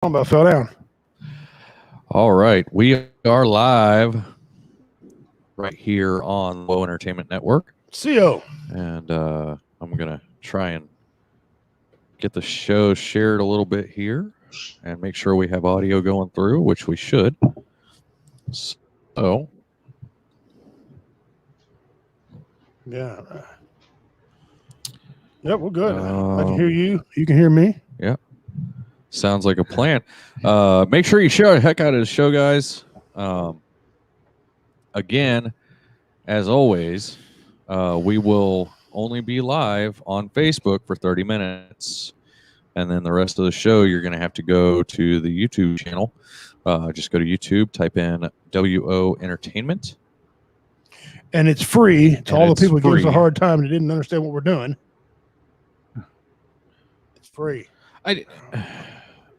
About fell down. All right, we are live right here on Low Entertainment Network. CO. And I'm going to try and get the show shared a little bit here and make sure we have audio going through, which we should. So. Yeah. Yep, we're good. I can hear you. You can hear me. Yeah. Sounds like a plan. Make sure you share the heck out of the show, guys. Again, as always, we will only be live on Facebook for 30 minutes. And then the rest of the show, you're going to have to go to the YouTube channel. Just go to YouTube, type in WO Entertainment. And it's free to all the people who give us a hard time and didn't understand what we're doing. It's free.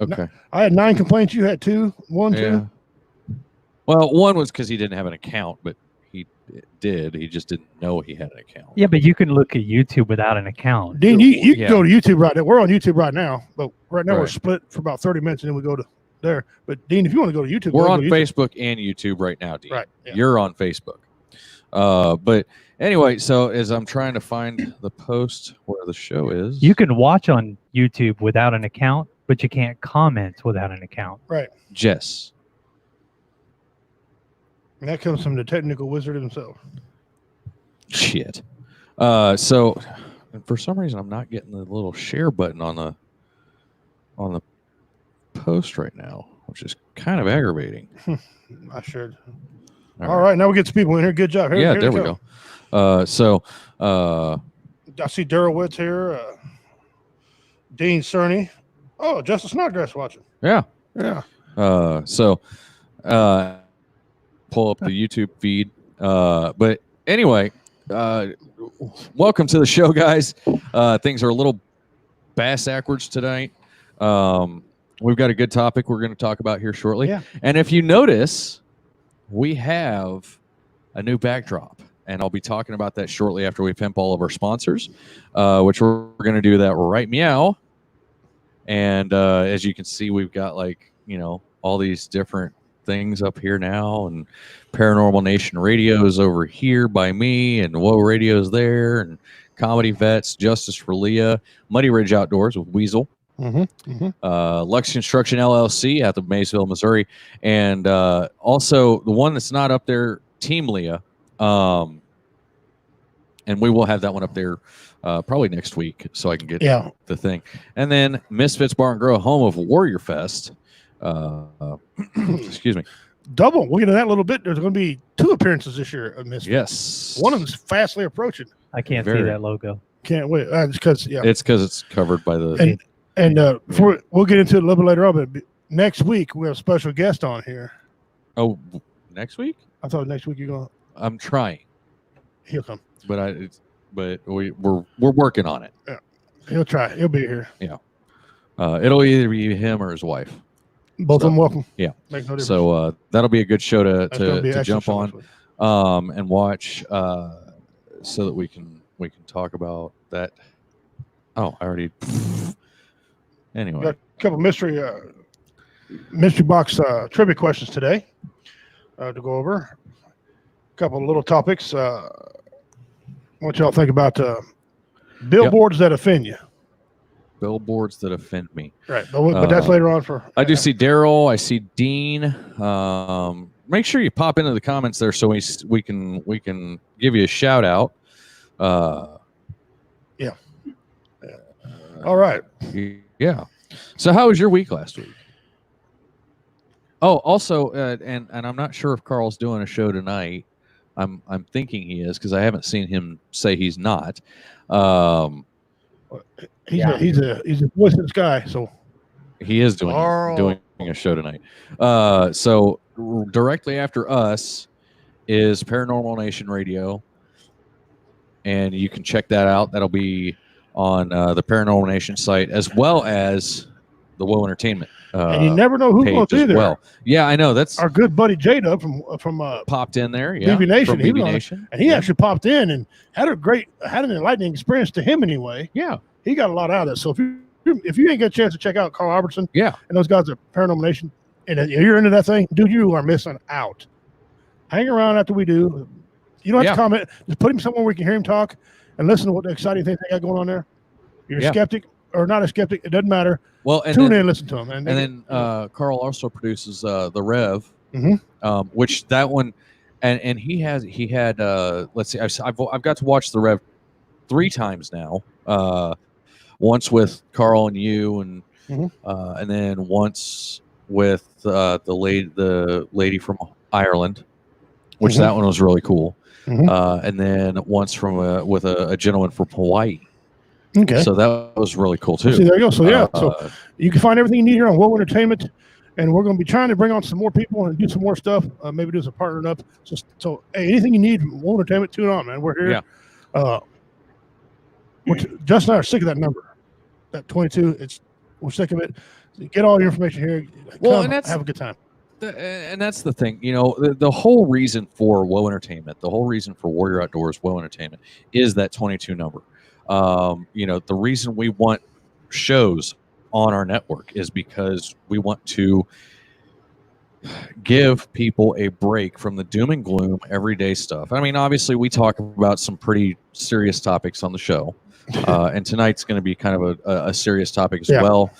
Okay. I had 9 complaints. You had 2. 1, 2. Well, one was because he didn't have an account, but he did. He just didn't know he had an account. Yeah, but you can look at YouTube without an account. Dean, you can go to YouTube right now. We're on YouTube right now, but right now we're split for about 30 minutes, and then we go to there. But Dean, if you want to go to YouTube, we're on Facebook and YouTube right now, Dean. Right. Yeah. You're on Facebook. But anyway, so as I'm trying to find the post where the show is. You can watch on YouTube without an account, but you can't comment without an account. Right. Jess. And that comes from the technical wizard himself. Shit. So for some reason I'm not getting the little share button on the post right now, which is kind of aggravating. I sure. All right, now we get some people in here. Good job. Here we go. I see Daryl Woods here. Dean Cerny. Oh, Justice Snodgrass watching. Yeah. Pull up the YouTube feed. But anyway, welcome to the show, guys. Things are a little bass-ackwards tonight. We've got a good topic we're going to talk about here shortly. Yeah. And if you notice, we have a new backdrop, and I'll be talking about that shortly after we pimp all of our sponsors, which we're going to do that right meow. And as you can see, we've got all these different things up here now, and Paranormal Nation Radio's over here by me, and Whoa Radio's there, and Comedy Vets, Justice for Leah, Muddy Ridge Outdoors with Weasel. Lux Construction LLC out of Maysville, Missouri, and also the one that's not up there, Team Leah, and we will have that one up there probably next week, so I can get the thing. And then Misfits Bar and Grill, home of Warrior Fest. Excuse me. Double. We'll get to that a little bit. There's going to be 2 appearances this year of Misfits. Yes. One of them's fastly approaching. I can't see that logo. Can't wait. It's because it's covered by the. And before we'll get into it a little bit later on, but next week we have a special guest on here. Oh, next week? I thought next week you're going. I'm trying. He'll come. But we're working on it. Yeah, he'll try. He'll be here. Yeah. It'll either be him or his wife. Both of them welcome. Yeah. Makes no difference. So that'll be a good show to jump on and watch, so that we can talk about that. Oh, I already. Anyway, got a couple mystery box trivia questions today to go over. A couple of little topics. What y'all think about billboards that offend you? Billboards that offend me. Right, but that's later on. I do see Daryl. I see Dean. Make sure you pop into the comments there so we can give you a shout out. Yeah. All right. Yeah. So how was your week last week? Oh, also, and I'm not sure if Carl's doing a show tonight. I'm thinking he is because I haven't seen him say he's not. He's a voice in the sky, so he is doing a show tonight. So directly after us is Paranormal Nation Radio, and you can check that out. That'll be on the Paranormal Nation site as well as the Whoa Entertainment. And you never know who's going to be there. Well, yeah, I know. That's our good buddy Jada from popped in there. Yeah, BB Nation. From BB Nation, and he actually popped in and had an enlightening experience to him anyway. Yeah, he got a lot out of it. So if you're if you ain't got a chance to check out Carl Albertson, Yeah. and those guys at Paranormal Nation, and you're into that thing, dude, you are missing out. Hang around after we do. You don't have to comment. Just put him somewhere where we can hear him talk and listen to what the exciting things they got going on there. You're a skeptic or not a skeptic, it doesn't matter. Well, and tune in, listen to him, and then Carl also produces the Rev, Mm-hmm. Which that one, and he had let's see, I've got to watch the Rev 3 times now. Once with Carl and you, and and then once with the lady from Ireland, which that one was really cool. And then once with a gentleman from Hawaii. Okay. So that was really cool too. See, there you go. So yeah, so you can find everything you need here on Whoa Entertainment, and we're going to be trying to bring on some more people and do some more stuff. Maybe do some partnering up. So hey, anything you need from Whoa Entertainment, tune on, man. We're here. Yeah. Justin and I are sick of that number, that 22. We're sick of it. Get all your information here. Well, and have a good time. And that's the thing, the whole reason for Whoa Entertainment, the whole reason for Warrior Outdoors Whoa Entertainment is that 22 number. The reason we want shows on our network is because we want to give people a break from the doom and gloom everyday stuff. I mean, obviously we talk about some pretty serious topics on the show, and tonight's going to be kind of a serious topic as well.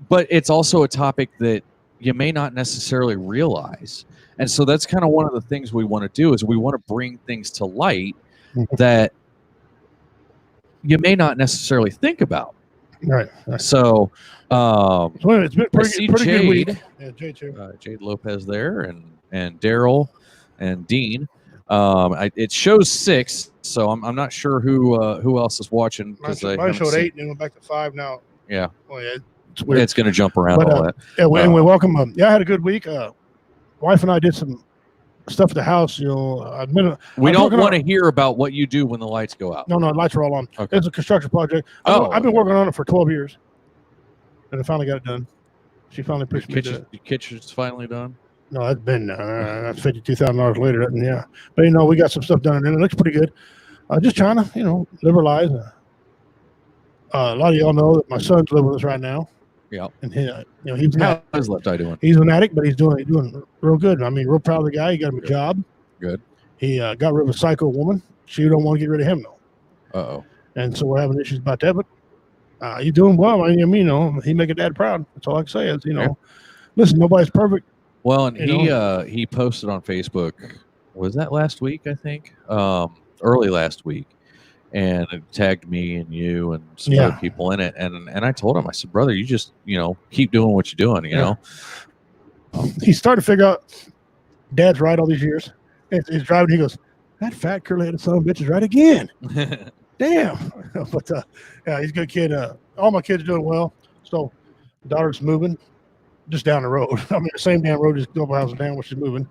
But it's also a topic that you may not necessarily realize. And so that's kind of one of the things we want to do is we want to bring things to light that you may not necessarily think about. Right. So, it's been pretty good week. Yeah, Jade Lopez there, and Daryl and Dean. It shows 6, so I'm not sure who else is watching because I showed 8 and went back to 5 now. Yeah. Oh yeah, it's weird. It's going to jump around all that. Yeah, and we welcome. I had a good week. Wife and I did some stuff at the house. We don't want to hear about what you do when the lights go out. No, the lights are all on. Okay. It's a construction project. I've been working on it for 12 years, and I finally got it done. She finally pushed me to it. The kitchen's finally done. No, that's been that's $52,000 later. Yeah, but we got some stuff done, and it looks pretty good. Just trying to live our lives. A lot of y'all know that my son's living with us right now. Yeah, and he's not. How's left eye doing? He's an addict, but he's doing real good. I mean, real proud of the guy. He got him a job. Good. He got rid of a psycho woman. She don't want to get rid of him though. And so we're having issues about that. But he's doing well. I mean, he making dad proud. That's all I can say is listen, nobody's perfect. Well, and he posted on Facebook. Was that last week? I think early last week. And it tagged me and you and some other people in it. And I told him, I said, brother, you just, keep doing what you're doing, you know. He started to figure out dad's right all these years. He's driving. He goes, that fat curly-headed son of a bitch is right again. Damn. But he's a good kid. All my kids are doing well. So daughter's moving just down the road. I mean, the same damn road, just a couple houses down where she's moving.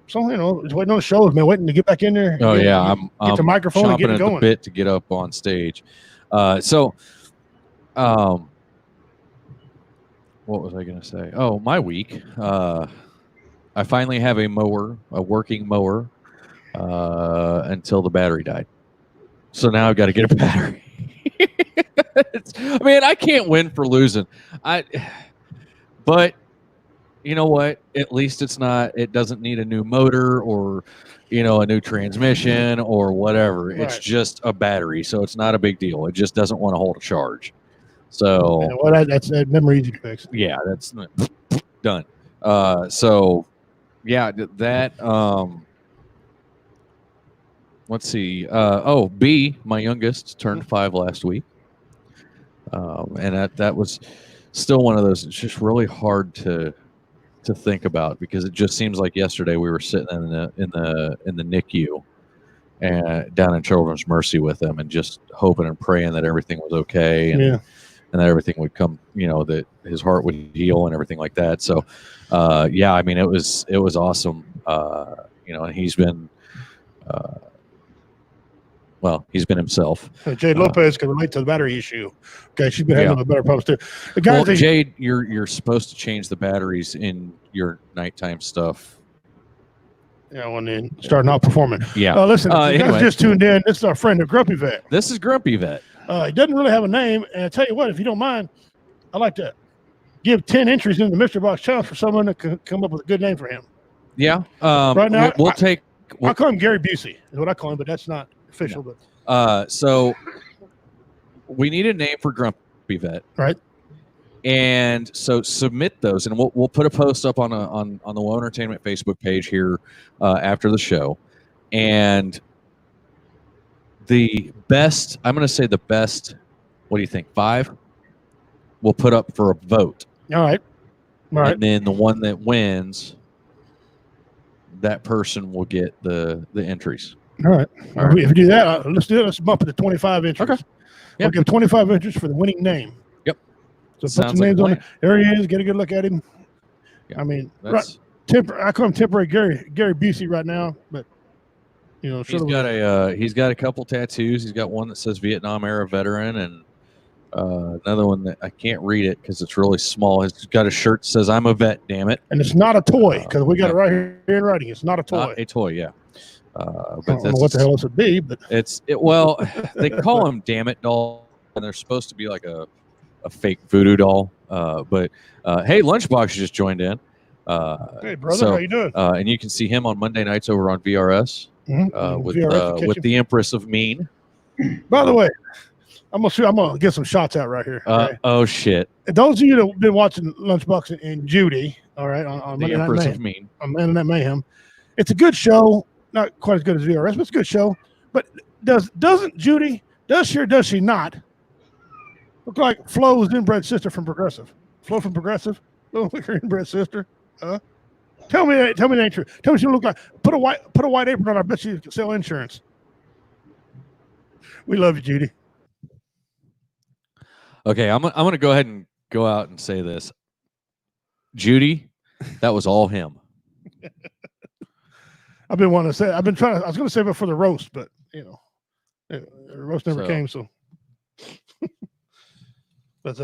So, it's waiting on the shows, man. Waiting to get back in there. Oh, I'm get the microphone and get it going. The bit to get up on stage. What was I going to say? Oh, my week. I finally have a working mower, until the battery died. So now I've got to get a battery. I can't win for losing. But you know what? At least it doesn't need a new motor or, a new transmission or whatever. Right. It's just a battery. So it's not a big deal. It just doesn't want to hold a charge. So that's memory easy to fix. Yeah, that's done. Let's see. B, my youngest, turned 5 last week. And that was still one of those, it's just really hard to think about because it just seems like yesterday we were sitting in the NICU and down in Children's Mercy with them and just hoping and praying that everything was okay and that everything would come, that his heart would heal and everything like that. So, it was awesome. And he's been, he's been himself. Jade Lopez can relate to the battery issue. Okay, she's been having a better problems too. The guys Jade, you're supposed to change the batteries in your nighttime stuff. When they start not performing. Yeah. Listen, you guys just tuned in. This is our friend, the Grumpy Vet. This is Grumpy Vet. He doesn't really have a name. And I tell you what, if you don't mind, I'd like to give 10 entries in the Mystery Box Challenge for someone that can come up with a good name for him. Yeah. Right now, we'll take. I call him Gary Busey, is what I call him, but that's not official. No. But So we need a name for Grumpy Vet. Right. And so submit those, and we'll put a post up on the Woe Entertainment Facebook page here after the show. And the best, I'm going to say the best. What do you think? 5. We'll put up for a vote. All right. And then the one that wins, that person will get the entries. All right. If we do that, let's do it. Let's bump it to 25 entries. Okay. We'll give 25 entries for the winning name. Yep. So put Sounds some like names a on plan. it. There he is. Get a good look at him. Yeah, I mean, that's, I call him temporary Gary Busey right now, but he's got a couple tattoos. He's got one that says Vietnam era veteran, and another one that I can't read it because it's really small. He's got a shirt that says "I'm a vet, damn it," and it's not a toy because we got it right here in writing. It's not a toy. Not a toy, yeah. I don't know what the hell it would be, but well, they call them "damn it" doll, and they're supposed to be like a fake voodoo doll. But hey, Lunchbox just joined in. Hey brother, how you doing? And you can see him on Monday nights over on VRS with the Empress of Mean. By the way, I'm gonna get some shots out right here. Okay? Oh shit! Those of you that have been watching Lunchbox and Judy, all right, on the Monday Empress Night of Mean, on Monday Night Mayhem, it's a good show. Not quite as good as VRS, but it's a good show. But doesn't Judy, does she or does she not look like Flo's inbred sister from Progressive? Flo from Progressive, look like her inbred sister. Tell me that ain't true. Tell me she look like. Put a white apron on. I bet she can sell insurance. We love you, Judy. Okay, I'm gonna go ahead and go out and say this. Judy, that was all him. I've been wanting to say. I was going to save it for the roast, but the roast never came. So, but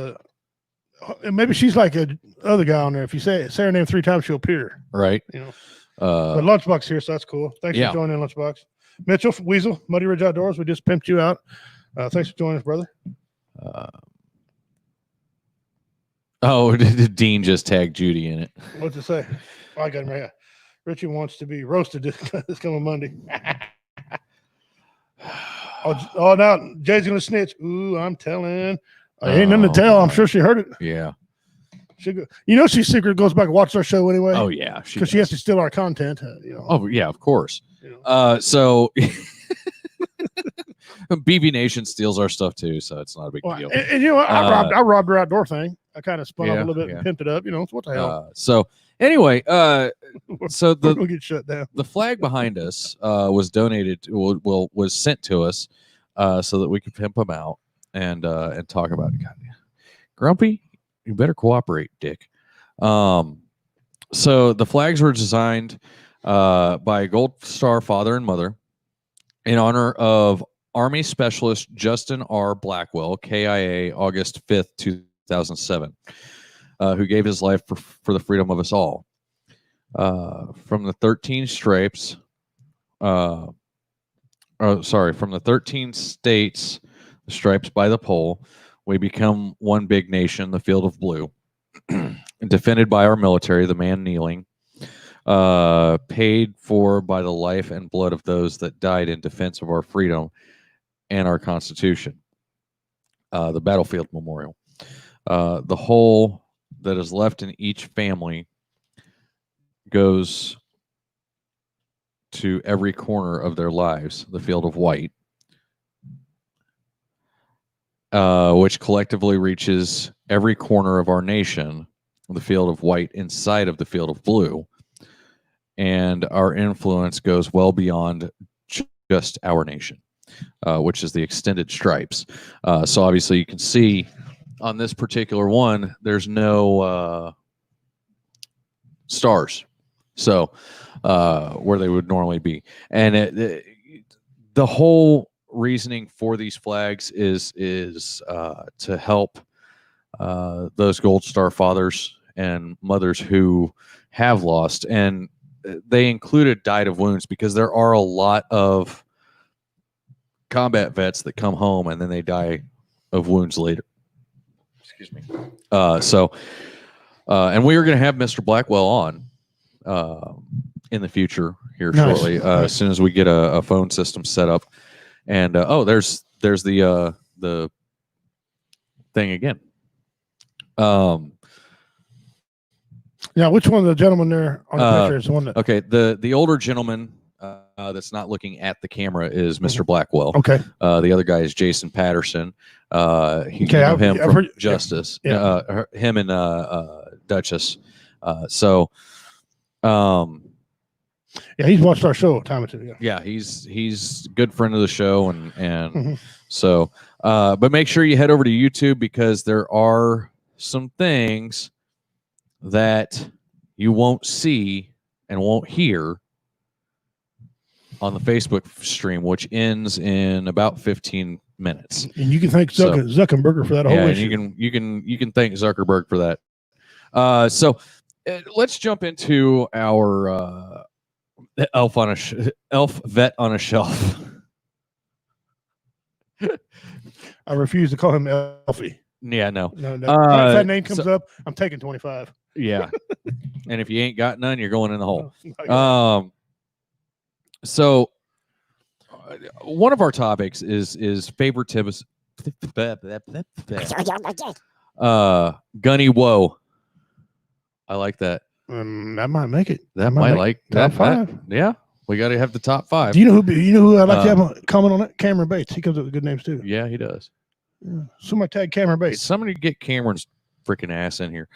and maybe she's like a other guy on there. If you say her name 3 times, she'll appear. Right. But Lunchbox here, so that's cool. Thanks for joining, Lunchbox. Mitchell Weasel, Muddy Ridge Outdoors. We just pimped you out. Thanks for joining us, brother. Dean just tagged Judy in it. What's it say? Oh, I got him right here. Richie wants to be roasted this coming Monday. Now Jay's gonna snitch. Ooh, I'm telling. Ain't nothing to tell. I'm sure she heard it. Yeah. She secretly goes back and watches our show anyway. Oh yeah, because she has to steal our content. Oh yeah, of course. So BB Nation steals our stuff too, so it's not a big deal. And I robbed her outdoor thing. I kind of spun up a little bit and pimped it up. What the hell? So anyway, so we'll get shut down. The flag behind us was donated. Was sent to us so that we could pimp them out and talk about it. God, Grumpy, you better cooperate, Dick. So the flags were designed by a Gold Star father and mother in honor of Army Specialist Justin R. Blackwell, KIA, August 5th, 2007, who gave his life for the freedom of us all. From the 13 stripes, from the 13 states, the stripes by the pole, we become one big nation, the field of blue, defended by our military, the man kneeling, paid for by the life and blood of those that died in defense of our freedom and our Constitution. The battlefield memorial. The whole that is left in each family goes to every corner of their lives, the field of white, which collectively reaches every corner of our nation, the field of white inside of the field of blue. And our influence goes well beyond just our nation, which is the extended stripes. So obviously you can see on this particular one, there's no stars. So where they would normally be. And the whole reasoning for these flags is to help those Gold Star fathers and mothers who have lost. And they included died of wounds because there are a lot of combat vets that come home and then they die of wounds later. Excuse me. And we are going to have Mr. Blackwell on in the future here shortly, as soon as we get a phone system set up. And there's the thing again. Now, which one of the gentlemen there on the picture is the one that? Okay, the older gentleman that's not looking at the camera is Mr. Blackwell. Okay. The other guy is Jason Patterson. I've him from heard, Justice. Yeah. Him and Duchess. Yeah, he's watched our show time or two. Yeah, he's a good friend of the show, and so. But make sure you head over to YouTube, because there are some things that you won't see and won't hear on the Facebook stream, which ends in about 15 minutes. And you can thank Zuckerberg for that whole issue. And you can thank Zuckerberg for that. So let's jump into our elf vet on a shelf. I refuse to call him Elfie. Yeah, no. If that name comes up, I'm taking 25. Yeah. And if you ain't got none, you're going in the hole. So one of our topics is favoritism. Gunny woe. I like that. That might make it. That might make that. Top 5. Yeah. We got to have the top 5. Do you know who I'd like to have a comment on that? Cameron Bates. He comes up with good names too. Yeah, he does. Yeah. Somebody tag Cameron Bates. Somebody get Cameron's freaking ass in here.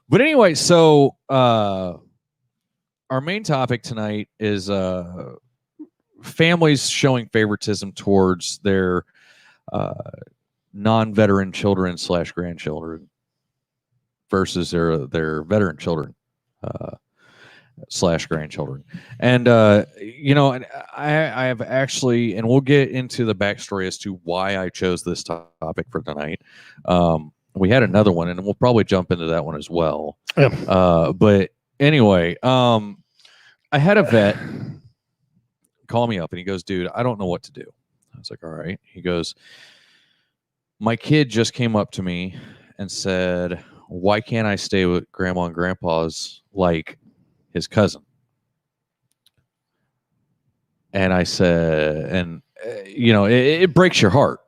But anyway, so our main topic tonight is families showing favoritism towards their non-veteran children / grandchildren versus their veteran children / grandchildren. And and I have actually, and we'll get into the backstory as to why I chose this topic for tonight. We had another one, and we'll probably jump into that one as well. Yeah. But anyway, I had a vet call me up, and he goes, "Dude, I don't know what to do." I was like, "All right." He goes, "My kid just came up to me and said, 'Why can't I stay with grandma and grandpa's like his cousin?'" And I said, and it breaks your heart.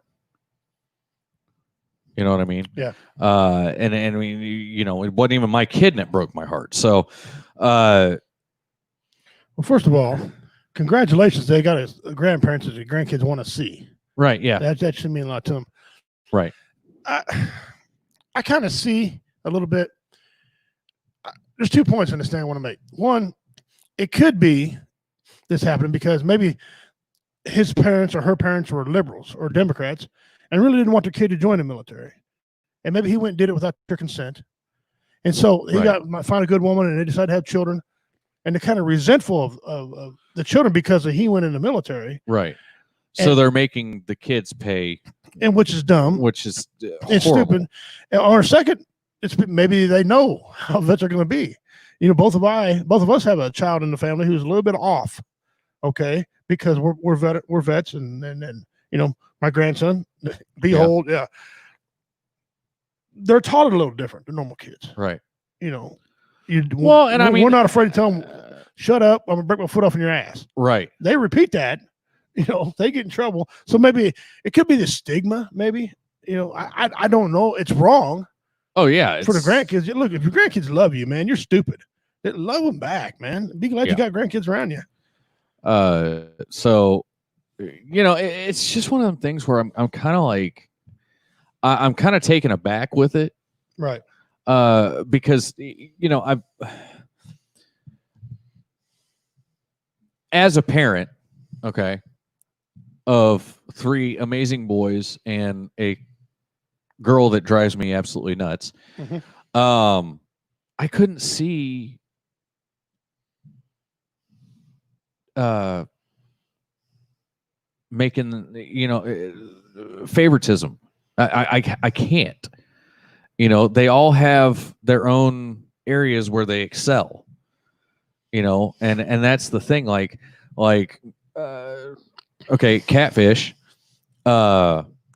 You know what I mean? Yeah. And I mean, it wasn't even my kid that broke my heart. So, well, first of all, congratulations. They got a grandparents that the grandkids want to see. Right. Yeah. That should mean a lot to them. Right. I kind of see a little bit. There's 2 points in this thing I want to make. One, it could be this happening because maybe his parents or her parents were liberals or Democrats and really didn't want their kid to join the military. And maybe he went and did it without their consent. And so he might find a good woman, and they decide to have children. And they're kind of resentful of the children because he went in the military. Right. So they're making the kids pay. And which is dumb. Which is it's stupid. Or second, it's maybe they know how vets are going to be. Both of us have a child in the family who's a little bit off. Okay. Because we're vets and my grandson, behold, yeah. They're taught a little different than normal kids. Right. We're not afraid to tell them, shut up, I'm gonna break my foot off in your ass. Right. They repeat that, they get in trouble. So maybe it could be the stigma, maybe. I don't know. It's wrong. Oh yeah. For the grandkids. Look, if your grandkids love you, man, you're stupid. Love them back, man. Be glad you got grandkids around you. So it's just one of them things where I'm kind of like I'm kind of taken aback with it. Right. Because I've as a parent, okay, of 3 amazing boys and a girl that drives me absolutely nuts. Mm-hmm. I couldn't see making favoritism. I can't. They all have their own areas where they excel. And that's the thing. Like okay, Catfish.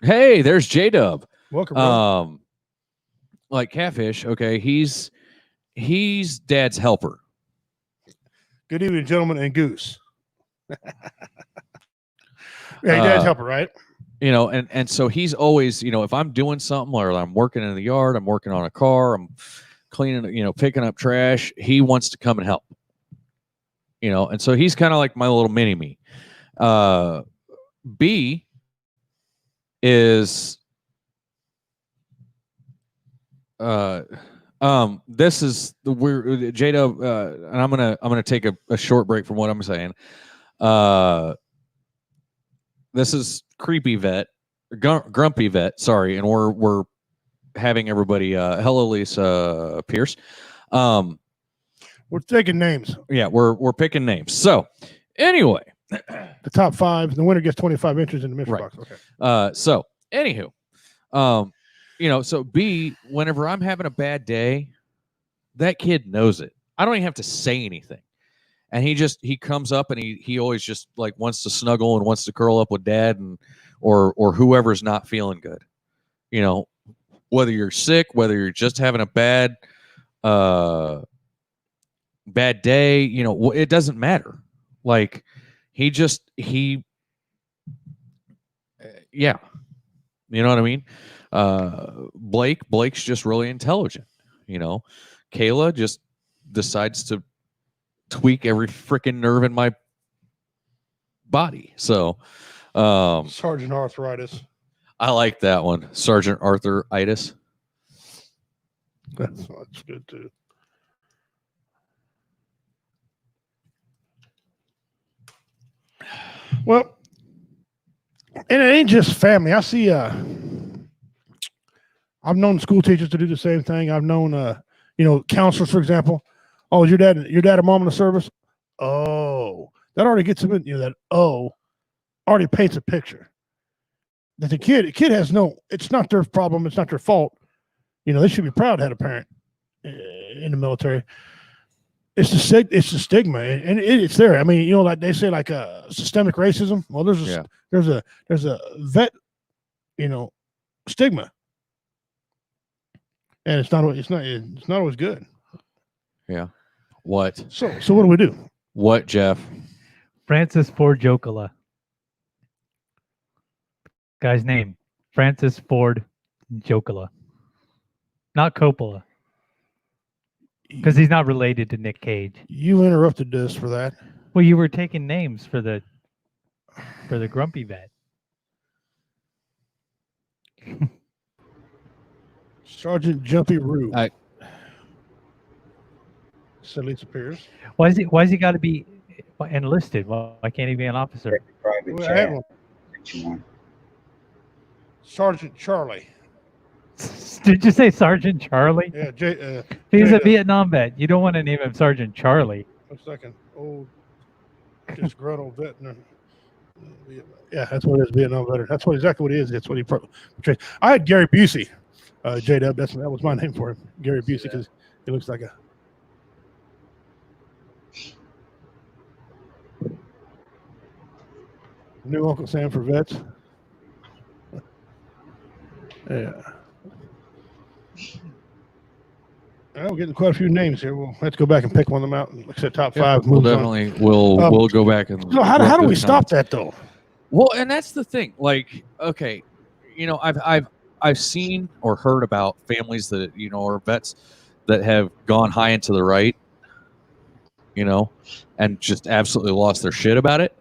Hey, there's J-Dub. Welcome, bro. Like Catfish, okay, he's Dad's helper. Good evening, gentlemen, and Goose. Yeah, Dad's helper, right? You know, and so he's always, you know, if I'm doing something or I'm working in the yard, I'm working on a car, I'm cleaning, you know, picking up trash, he wants to come and help. You know, and so he's kind of like my little mini me. B is this is the weird J-Dub, and I'm gonna take a short break from what I'm saying. This is creepy vet, grumpy vet, sorry, and we're having everybody hello Lisa Pierce. We're taking names. Yeah, we're picking names. So anyway, the top 5, the winner gets 25 inches in the mystery box. Okay. So anywho, you know, so B, whenever I'm having a bad day, that kid knows it. I don't even have to say anything. And he comes up and he always just like wants to snuggle and wants to curl up with Dad and or whoever's not feeling good. You know, whether you're sick, whether you're just having a bad day, you know, it doesn't matter. Like yeah, you know what I mean? Blake's just really intelligent, you know. Kayla just decides to tweak every freaking nerve in my body. So Sergeant Arthritis. I like that one. Sergeant Arthur-itis. That's good too. Well, and it ain't just family. I see I've known school teachers to do the same thing. I've known you know, counselors, for example. Oh, is your dad a mom in the service? Oh, that already gets them in, you know, that already paints a picture. That the kid has no, it's not their problem, it's not their fault. You know, they should be proud to have a parent in the military. It's the stigma, and it's there. I mean, you know, like they say, like systemic racism. Well, there's a vet, you know, stigma, and it's not always good. Yeah. What? So what do we do? What, Jeff? Francis Ford Coppola. Guy's name, Francis Ford Coppola. Not Coppola. Because he's not related to Nick Cage. You interrupted this for that. Well, you were taking names for the grumpy vet. Sergeant Jumpy Roo. Said Lisa Pierce. Why's he got to be enlisted? Why can't he be an officer? Well, Sergeant Charlie. Did you say Sergeant Charlie? Yeah, he's a Vietnam vet. You don't want to name him Sergeant Charlie. Looks like an old, disgruntled veteran. Yeah, that's what it is, Vietnam veteran. That's exactly what he is. That's what he portrays. I had Gary Busey, J-Dub. That was my name for him, Gary Busey, because he looks like a. New Uncle Sam for vets. Yeah. We're getting quite a few names here. We'll have to go back and pick one of them out. Like I said, top 5. We'll definitely we'll go back and. So how do we stop that though? Well, and that's the thing. Like, okay, you know, I've seen or heard about families that, you know, or vets that have gone high into the right, you know, and just absolutely lost their shit about it.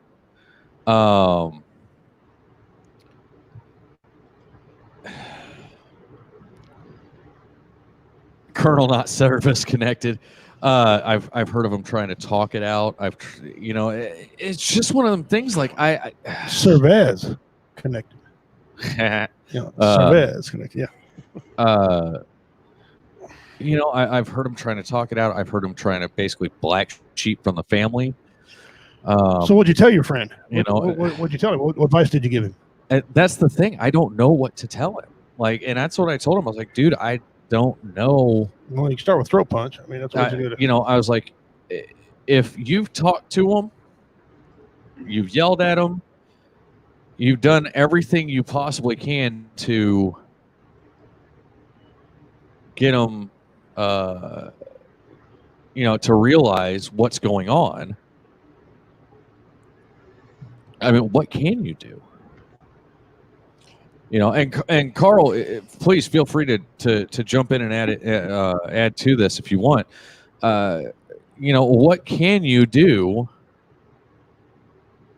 Colonel not service connected. I've heard of them trying to talk it out. You know, it's just one of them things. Like I Cervez connected. Cervez connected. Yeah. You know, I've heard them trying to talk it out. I've heard them trying to basically black sheep from the family. So what'd you tell your friend? What'd you tell him? What advice did you give him? And that's the thing. I don't know what to tell him. Like, and that's what I told him. I was like, dude, I don't know. Well, you can start with throat punch. I mean, that's what you do. You know, I was like, if you've talked to him, you've yelled at him, you've done everything you possibly can to get them, to realize what's going on. I mean, what can you do? And Carl, please feel free to jump in and add to this if you want. What can you do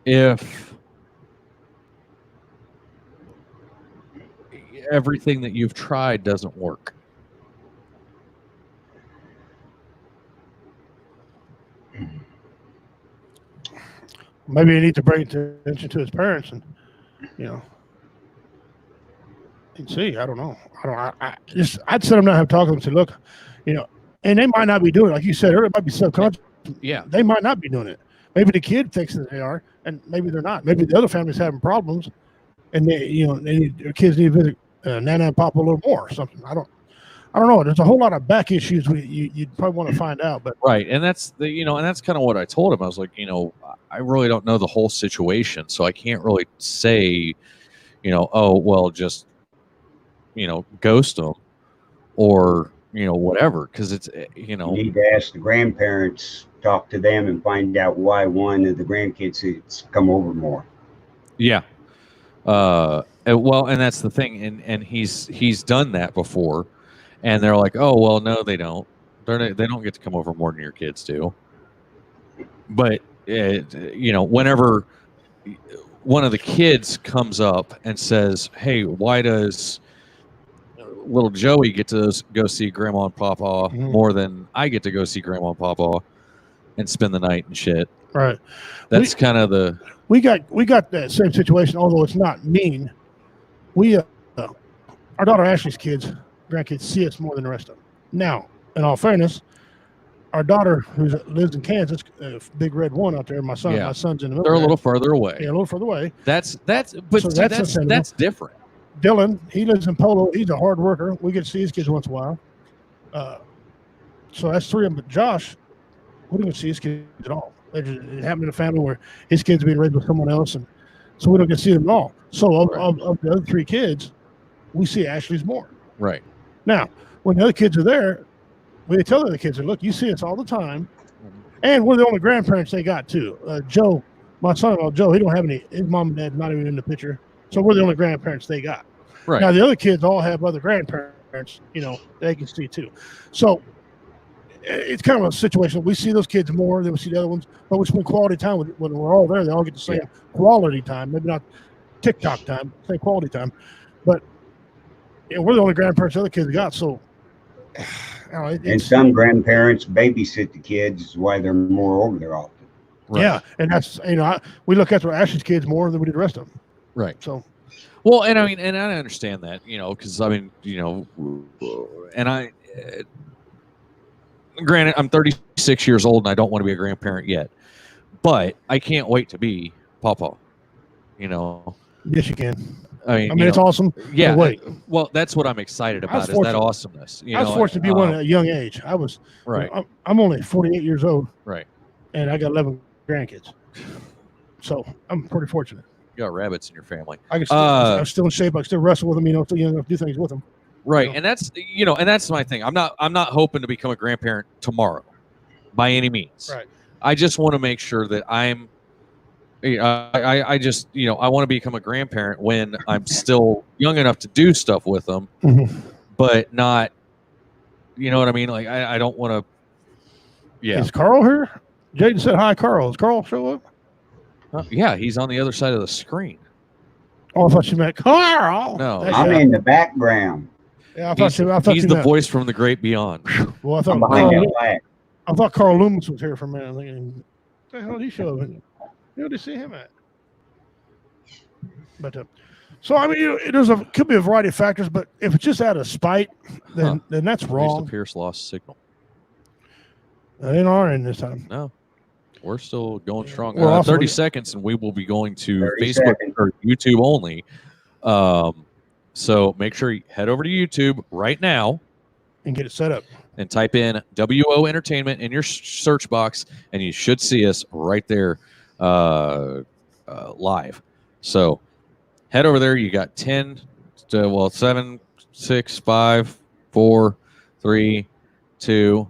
if everything that you've tried doesn't work? Maybe you need to bring attention to his parents and and see. I don't know. I'd sit them down and have talk to them and say, look, and they might not be doing it. Like you said, it might be subconscious. Yeah. They might not be doing it. Maybe the kid thinks that they are, and maybe they're not. Maybe the other family's having problems, and their kids need to visit Nana and Papa a little more or something. I don't know. There's a whole lot of back issues you'd probably want to find out. But right, and that's and that's kind of what I told him. I was like, I really don't know the whole situation, so I can't really say, oh well, just ghost them or whatever, because it's you need to ask the grandparents, talk to them, and find out why one of the grandkids has come over more. Yeah. And that's the thing, and he's done that before, and they're like, oh well, no, they don't. They don't get to come over more than your kids do. But whenever one of the kids comes up and says, hey, why does little Joey get to go see Grandma and Papa more than I get to go see Grandma and Papa and spend the night and shit? right, That's kind of the we got that same situation. Although it's not mean, we our daughter Ashley's grandkids see us more than the rest of them. Now, in all fairness, our daughter who lives in Kansas, big red one out there. My son's in the middle. They're a little further away. Yeah, a little further away. That's that's different. Dylan, he lives in Polo. He's a hard worker. We get to see his kids once in a while. So that's three of them. But Josh, we don't get to see his kids at all. It happened in a family where his kids are being raised with someone else, and so we don't get to see them at all. So of the other three kids, we see Ashley's more. Right. Now, when the other kids are there, we tell the other kids, look, you see us all the time, and we're the only grandparents they got too. Joe, my son-in-law Joe, he don't have any. His mom and dad's not even in the picture. So we're the only grandparents they got. Right. Now the other kids all have other grandparents, they can see too. So it's kind of a situation. We see those kids more than we see the other ones, but we spend quality time when we're all there. They all get the same quality time, maybe not TikTok time, same quality time. But we're the only grandparents the other kids got. So and some grandparents babysit the kids, is why they're more over there often. Right. Yeah, and that's we look after Ashley's kids more than we do the rest of them. Right. So, well, and I understand that, because and granted, I'm 36 years old and I don't want to be a grandparent yet, but I can't wait to be Papa. Yes, you can. I mean, it's awesome. Yeah. Wait. Well, that's what I'm excited about, is that awesomeness. I was fortunate to be one at a young age. I was right. I'm only 48 years old. Right. And I got 11 grandkids. So I'm pretty fortunate. You got rabbits in your family. I'm still in shape. I can still wrestle with them. Still young enough to do things with them. Right, and that's my thing. I'm not hoping to become a grandparent tomorrow, by any means. Right. I just want to make sure that I'm. I just I want to become a grandparent when I'm still young enough to do stuff with them, but not. You know what I mean? Like I don't want to. Yeah. Is Carl here? Jaden said hi, Carl. Does Carl show up? Yeah, he's on the other side of the screen. Oh, I thought you meant Carl. No, I'm in the background. Yeah, he's the voice from the great beyond. Well, I thought I thought Carl Loomis was here for a minute. I'm thinking, what the hell did he show up? Where did you see him at? But so I mean, could be a variety of factors, but if it's just out of spite, then that's wrong. Mr. Pierce lost signal. That ain't our end this time. No. We're still going strong. 30 seconds, and we will be going to Facebook or YouTube only. So make sure you head over to YouTube right now and get it set up. And type in WO Entertainment in your search box, and you should see us right there live. So Head over there. You got 10, 7, 6, 5, 4, 3, 2,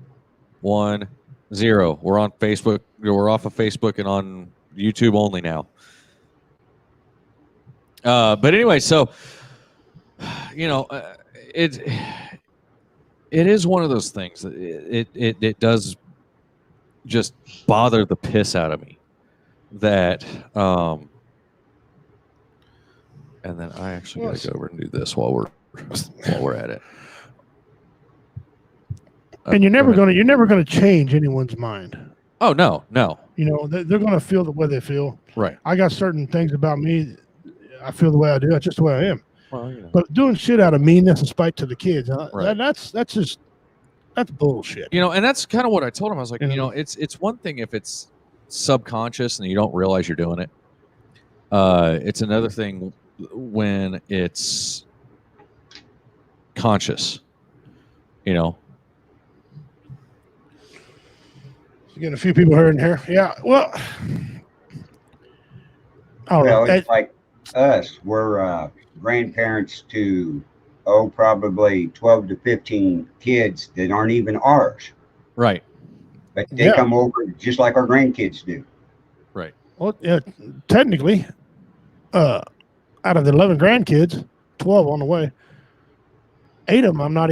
1, 0. We're on Facebook. We're off of Facebook and on YouTube only now. But anyway, so it is one of those things that it does just bother the piss out of me that and then I actually got to go over and do this while we're at it. And you're never gonna change anyone's mind. Oh no. They're gonna feel the way they feel. Right. I got certain things about me. I feel the way I do. That's just the way I am. Well, But doing shit out of meanness and spite to the kids, Right. that's bullshit. And that's kind of what I told him. I was like, it's one thing if it's subconscious and you don't realize you're doing it. It's another thing when it's conscious. You're getting a few people here and here. Yeah. Well, It's like us. We're grandparents to probably 12 to 15 kids that aren't even ours. Right. But they come over just like our grandkids do. Right. Well, technically, out of the 11 grandkids, 12 on the way. 8 of them, I'm not.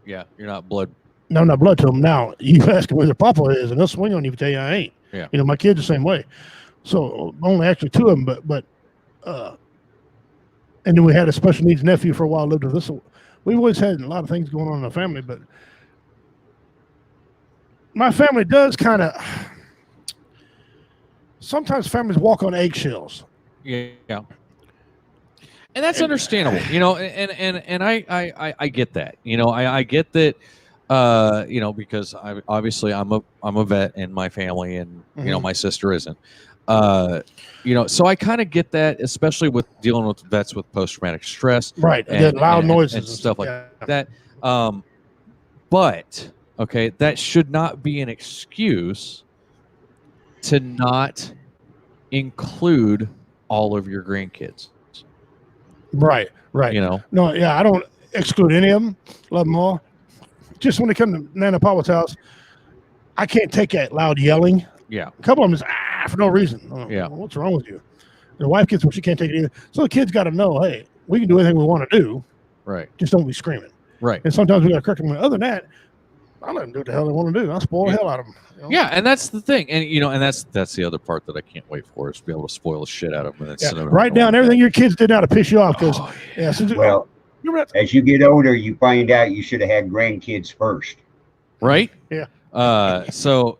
Yeah, you're not blood. No, I'm not blood to them. Now, you ask them where their papa is, and they'll swing on you and tell you I ain't. Yeah. My kids the same way. So only actually 2 of them, but and then we had a special needs nephew for a while, lived with us. So we've always had a lot of things going on in the family, but my family does kind of. Sometimes families walk on eggshells. Yeah. And that's understandable, and I get that. I get that, because I'm a vet in my family, and my sister isn't. So I kind of get that, especially with dealing with vets with post-traumatic stress, right? And loud noises and stuff like that. But okay, that should not be an excuse to not include all of your grandkids. Right. No, yeah, I don't exclude any of them. Love them all. Just when they come to Nana Papa's house, I can't take that loud yelling. Yeah. A couple of them is for no reason. Yeah. Well, what's wrong with you? Their wife gets where she can't take it either. So the kids got to know, hey, we can do anything we want to do. Right. Just don't be screaming. Right. And sometimes we got to correct them. Other than that, I let them do what the hell they want to do. I spoil the hell out of them. Yeah, and that's the thing, and and that's the other part that I can't wait for is to be able to spoil the shit out of them. And write down everything your kids did now to piss you off because as you get older, you find out you should have had grandkids first. Right. Yeah. So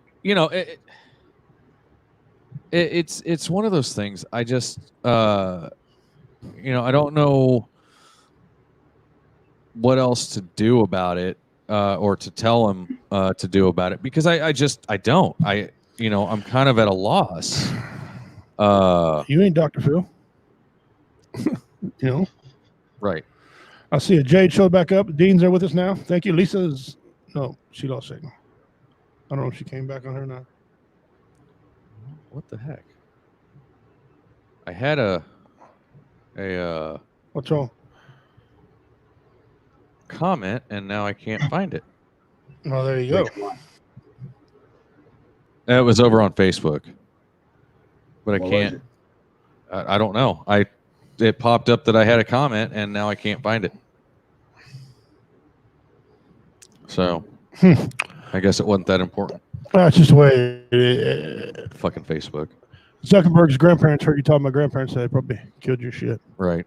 it's one of those things. I just I don't know what else to do about it. Or to tell him to do about it because I don't. I'm kind of at a loss. You ain't Dr. Phil. Right. I see a Jade showed back up. Dean's there with us now. Thank you. Lisa's she lost signal. I don't know if she came back on her or not. What the heck? I had a what's wrong? Comment and now I can't find it. Oh, there you go. It was over on Facebook, but I What can't. I don't know. It popped up that I had a comment and now I can't find it. So I guess it wasn't that important. That's just the way. Fucking Facebook. Zuckerberg's grandparents heard you talking about grandparents. They probably killed your shit. Right.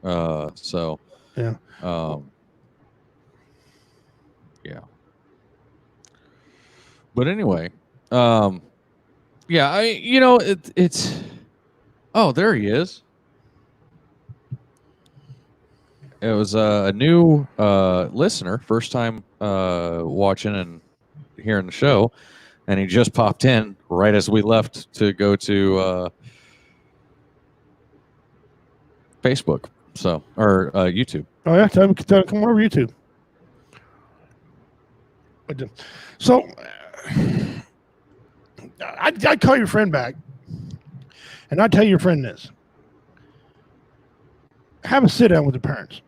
So. Yeah. Yeah. But anyway, it's oh, there he is. It was a new listener, first time watching and hearing the show, and he just popped in right as we left to go to Facebook, or YouTube. Oh yeah, tell him come over YouTube. So I'd call your friend back, and I'd tell your friend this. have a sit down with the parents.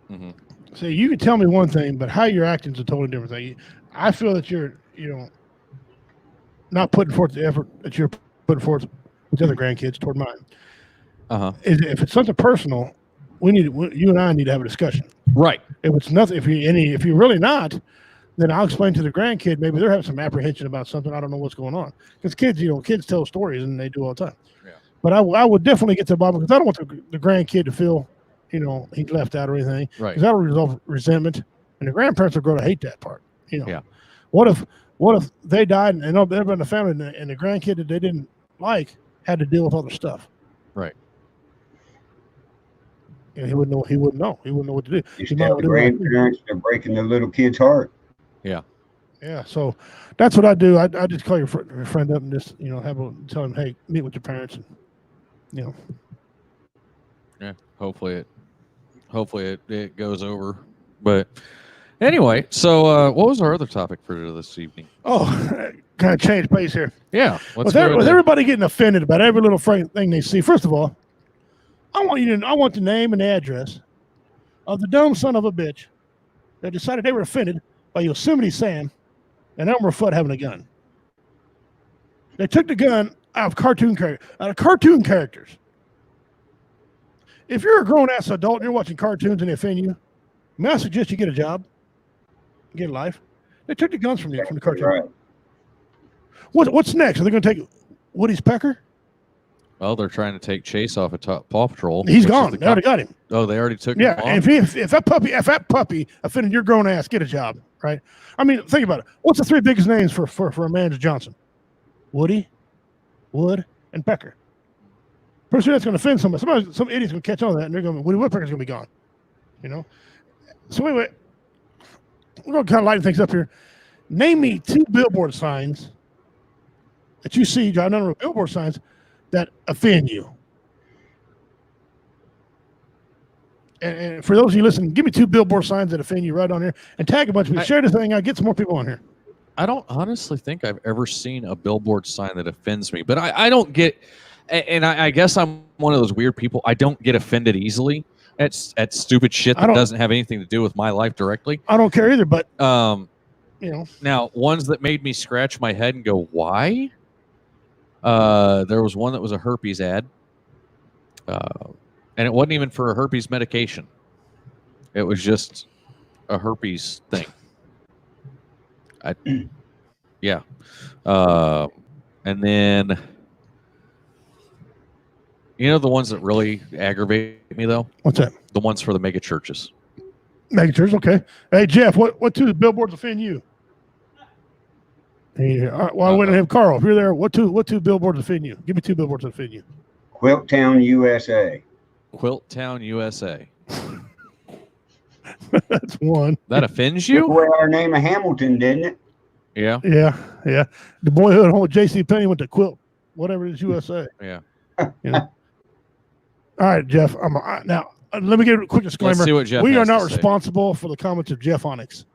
Mhm. So you can tell me one thing, but how you're acting is a totally different thing. I feel that you're, not putting forth the effort that you're putting forth with the other grandkids toward mine. Uh-huh. If it's something personal, you and I need to have a discussion. Right. If it's nothing, if you're really not, then I'll explain to the grandkid. Maybe they're having some apprehension about something. I don't know what's going on, because kids tell stories and they do all the time. Yeah. But I would definitely get to the bottom, because I don't want the grandkid to feel, he's left out or anything. Right. Because that'll result resentment, and the grandparents are going to hate that part. Yeah. What if they died and everybody in the family and the grandkid that they didn't like had to deal with other stuff? Right. He wouldn't know. He wouldn't know what to do. You tell the grandparents they're breaking the little kid's heart. Yeah. Yeah. So that's what I do. I just call your friend up and just tell him, hey, meet with your parents, and Yeah. Hopefully it goes over. But anyway, so what was our other topic for this evening? Oh, kind of change pace here. Yeah. With everybody getting offended about every little thing they see, first of all, I want the name and the address of the dumb son of a bitch that decided they were offended by Yosemite Sam and Elmer Fudd having a gun. They took the gun out of cartoon characters. If you're a grown-ass adult and you're watching cartoons and they offend you, may I suggest you get a job, get a life? They took the guns from you, from the cartoon. Right. What's next? Are they going to take Woody's pecker? Well, they're trying to take Chase off of Paw Patrol. He's gone. They already got him. Oh, they already took him Yeah, off? and if that puppy offended your grown ass, get a job, right? I mean, think about it. What's the three biggest names for a man Johnson? Woody, Wood, and Pecker. Pretty sure that's going to offend somebody. Some idiot's going to catch on to that, and they're going to Woody Woodpecker's going to be gone. So anyway, we're going to kind of lighten things up here. Name me two billboard signs that you see, John, number of billboard signs that offend you. And for those of you listening, give me two billboard signs that offend you right on here, and tag a bunch of people. Share the thing out, get some more people on here. I don't honestly think I've ever seen a billboard sign that offends me, but I don't get, and I guess I'm one of those weird people. I don't get offended easily at stupid shit that doesn't have anything to do with my life directly. I don't care either, but now ones that made me scratch my head and go, why? There was one that was a herpes ad, and it wasn't even for a herpes medication. It was just a herpes thing. Yeah. And then, the ones that really aggravate me, though? What's that? The ones for the mega churches. Mega churches, okay. Hey, Jeff, what two billboards offend you? Hey, all right, well, I went and have Carl. If you're there, what two billboards offend you? Give me two billboards that offend you. Quilttown, USA. Quilttown, USA. That's one. That offends Took you? away our name of Hamilton, didn't it? Yeah. Yeah. The boyhood home with J.C. Penney went to Quilt, whatever it is, USA. Yeah. All right, Jeff. Now, let me give a quick disclaimer. Let's see what Jeff We are has not to say. responsible for the comments of Jeff Onyx.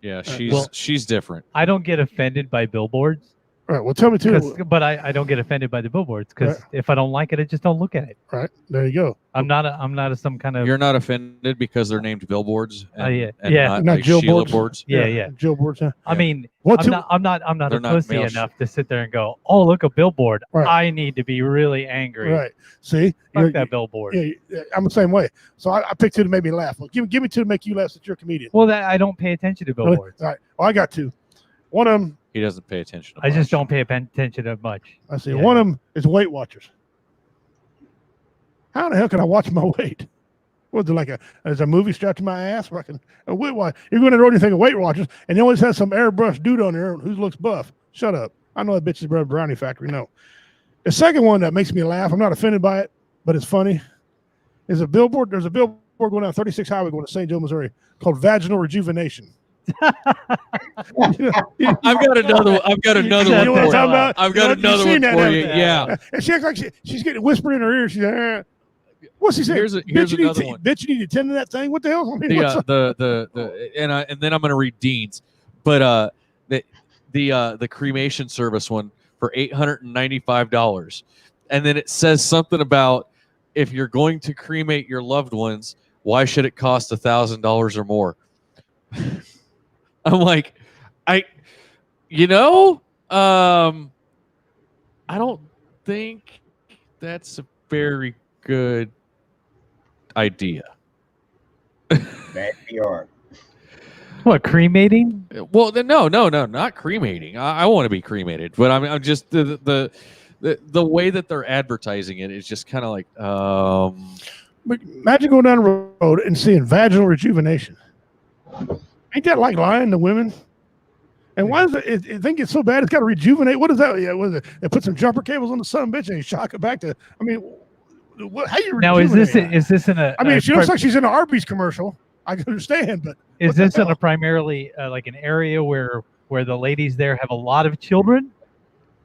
Yeah, well- she's different. I don't get offended by billboards, All right, well, tell me two. but I don't get offended by the billboards because Right. if I don't like it, I just don't look at it. All right, there you go. I'm not some kind of You're not offended because they're named billboards and, yeah. and Yeah. not, Not like Jill Sheila boards. boards. Yeah. Jill boards. Yeah. I mean, What two? I'm not They're a not pussy male enough to sit there and go, oh, look, a billboard. Right. I need to be really angry. Right. See, Fuck that billboard. Yeah, I'm the same way. So I picked two to make me laugh. Well, give me two to make you laugh since you're a comedian. Well, I don't pay attention to Really? billboards. All right. Well, I got two. One of them, He doesn't pay attention. I just much. don't pay attention to much. I see. Yeah. One of them is Weight Watchers. How the hell can I watch my weight? Was it like there's a movie strapped to my ass where I can a Weight Watch? You're going to know anything of Weight Watchers, and you always have some airbrush dude on there who looks buff. Shut up. I know that bitch is Brownie Factory. No. The second one that makes me laugh, I'm not offended by it, but it's funny, is a billboard. There's a billboard going down 36 Highway going to St. Joe, Missouri called Vaginal Rejuvenation. I've got another one. I've got another You know one what for I'm you. talking about? I've got You've another seen one that, for haven't you. you? Yeah. And she acts like she's getting whispered in her ear. She's what's he saying? Here's Bitch, you need another to- one. Bitch, you need to tend to that thing. What the hell? I mean, what's up? And then I'm going to read Dean's, but the cremation service one for $895, and then it says something about if you're going to cremate your loved ones, why should it cost $1,000 or more? I'm like, I don't think that's a very good idea. Bad PR. What, cremating? Well, no, not cremating. I want to be cremated, but I'm just the way that they're advertising it is just kind of like, But imagine going down the road and seeing vaginal rejuvenation. Ain't that like lying to women? And why is it? I think it's so bad. It's got to rejuvenate. What is that? Yeah, what is it? They put some jumper cables on the son of a bitch and you shock it back to. I mean, how you Now is rejuvenate this in a? I mean, she looks like she's in an Arby's commercial. I can understand, but is what the this in hell? a primarily like an area where the ladies there have a lot of children?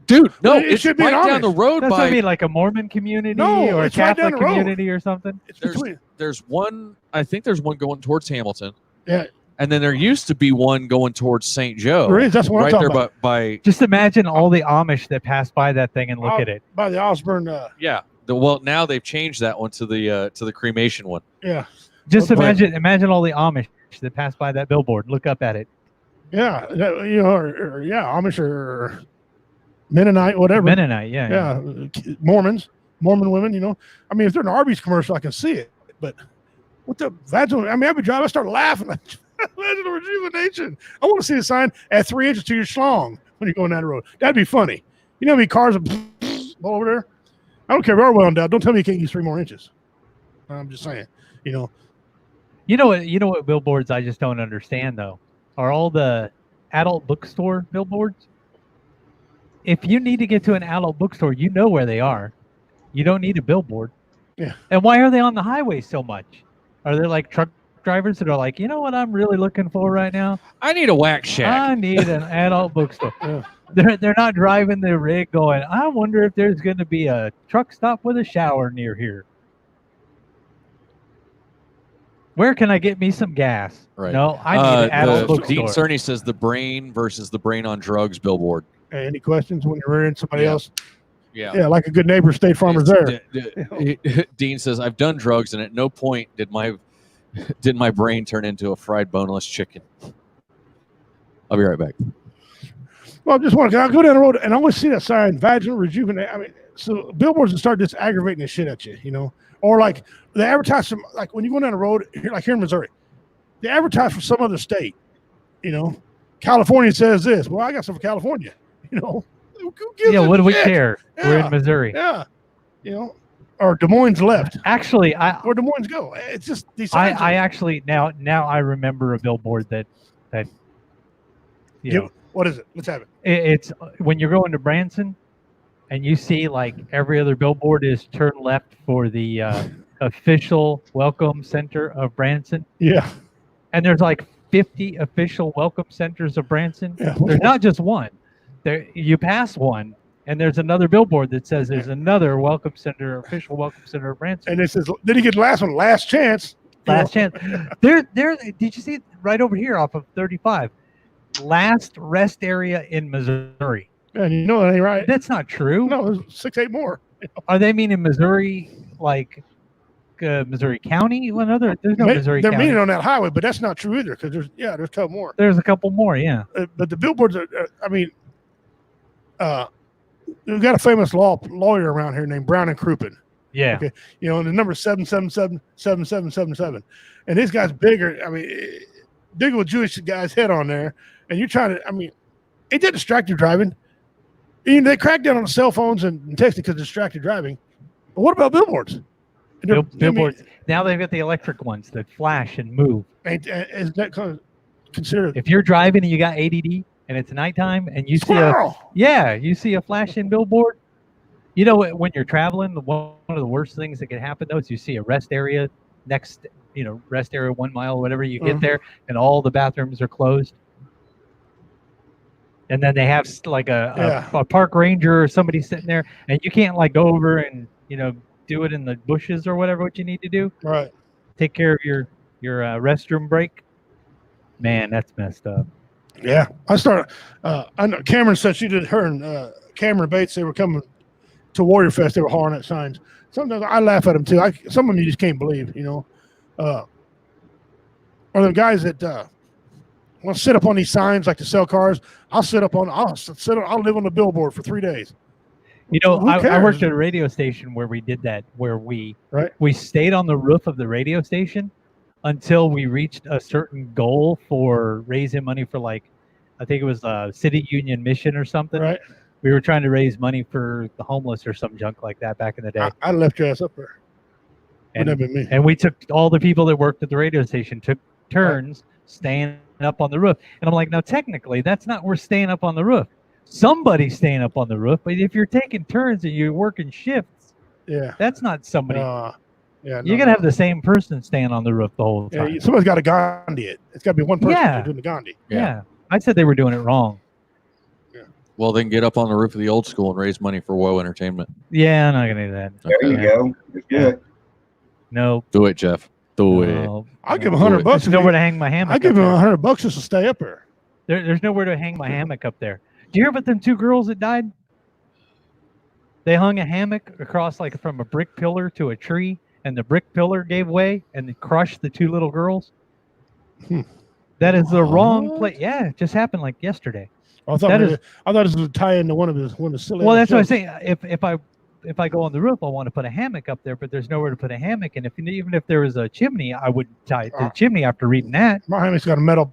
dude, no, Well, it it's should be right an down the Amish. road That's what I by. mean, like a Mormon community No, or a it's right down Catholic the road. community or something. It's There's between. there's one. I think there's one going towards Hamilton. Yeah. And then there used to be one going towards St. Joe. There is. That's what I'm right talking there about. by Just imagine all the Amish that pass by that thing and look Oh. at it. By the Osborne. yeah. Well, now they've changed that one to the cremation one. Yeah. Just Okay. imagine all the Amish that pass by that billboard. Look up at it. Yeah. Or Amish or Mennonite, whatever. Mennonite, yeah. Yeah, Mormon women, I mean, if they're in an Arby's commercial, I can see it. But what the vaginal? I mean, I'd be driving, I start laughing. Like, vaginal rejuvenation. I want to see a sign at 3 inches to your schlong when you're going down the road. That'd be funny. You know how many cars are over there? I don't care if they're well endowed. Don't tell me you can't use 3 more inches. I'm just saying, You know what billboards I just don't understand though are all the adult bookstore billboards. If you need to get to an adult bookstore, you know where they are. You don't need a billboard. Yeah. And why are they on the highway so much? Are there like truck drivers that are like, you know what I'm really looking for right now? I need a wax shack. I need an adult bookstore. Yeah. They're not driving the rig going, I wonder if there's going to be a truck stop with a shower near here. Where can I get me some gas? Right. No, I need an adult Dean bookstore. Cerny says the brain versus the brain on drugs billboard. Hey, any questions when you're in somebody Yeah. else? Yeah. Yeah, like a good neighbor, State Farmer's there. Dean says, I've done drugs, and at no point did my brain turn into a fried boneless chicken. I'll be right back. Well, I just want to go down the road and I always see that sign, vaginal rejuvenate. I mean, so billboards will start just aggravating the shit at you, or like they advertise some, like when you go down the road, like here in Missouri, they advertise for some other state, California says this. Well, I got some for California, Who gives Yeah, a what do we shit? care? We're Yeah. in Missouri. Yeah, or Des Moines left. Actually, Where Des Moines go? It's just these signs. I actually now I remember a billboard that What is it? Let's have it. it's when you're going to Branson and you see like every other billboard is turn left for the official welcome center of Branson, Yeah. and there's like 50 official welcome centers of Branson. Yeah. There's not just one. There you pass one and there's another billboard that says there's another welcome center, official welcome center of Branson. And it says, then you get the last one, last chance. Last chance. There. Did you see it right over here off of 35? Last rest area in Missouri. And that ain't right. That's not true. No, there's 6, 8 more. Are they meaning Missouri, like Missouri County? Well, no, there's no Missouri They're County. meaning on that highway, but that's not true either because there's a couple more. There's a couple more, yeah. But the billboards are, we've got a famous lawyer around here named Brown and Crouppen. Yeah. Okay. And the number is 777-7777. And this guy's bigger. Big old Jewish guy's head on there. And you're trying to, ain't that distracted driving? They crack down on the cell phones and texting because of distracted driving. But what about billboards? Billboards. Now they've got the electric ones that flash and move. Is that considered? If you're driving and you got ADD and it's nighttime and you see Squirrel! you see a flashing billboard. When you're traveling, one of the worst things that can happen though is you see a rest area next, rest area 1 mile, whatever. You get there and all the bathrooms are closed. And then they have like a park ranger or somebody sitting there, and you can't like go over and do it in the bushes or whatever. What you need to do, Right. take care of your restroom break. Man, that's messed up. Yeah. I know Cameron said she did her and Cameron Bates, they were coming to Warrior Fest, they were hauling at signs. Sometimes I laugh at them too. Some of them you just can't believe, you know. Or the guys that want to sit up on these signs like to sell cars. I'll live on the billboard for 3 days. You know, Who I cares? worked at a radio station where we did that, where we Right. stayed on the roof of the radio station until we reached a certain goal for raising money for, like, I think it was City Union Mission or something. Right. We were trying to raise money for the homeless or some junk like that back in the day. I left your ass up there. And, Wouldn't have been me. and we took all the people that worked at the radio station took turns staying up on the roof. And I'm like, now technically that's not we're staying up on the roof. Somebody's staying up on the roof, but if you're taking turns and you're working shifts, Yeah. that's not somebody. You gotta have the same person staying on the roof the whole time. Yeah, somebody's got to Gandhi it. It's got to be one person Yeah. doing the Gandhi. Yeah. I said they were doing it wrong. Well, then get up on the roof of the old school and raise money for WoW Entertainment. Yeah, I'm not gonna do that. There you go. Let's do it. No. Do it, Jeff. Do it. No. I'll give him $100 There's if nowhere to hang my hammock. I give up him there. $100 just to stay up there. There's nowhere to hang my hammock up there. Do you hear about them 2 girls that died? They hung a hammock across, like, from a brick pillar to a tree, and the brick pillar gave way and it crushed the 2 little girls. That is the wrong place. Yeah, it just happened like yesterday. I thought That it was a tie into one of the silly. Well, that's what I'm shows. saying. If I go on the roof, I want to put a hammock up there, but there's nowhere to put a hammock. And even if there was a chimney, I would tie it to the chimney after reading that. My hammock's got a metal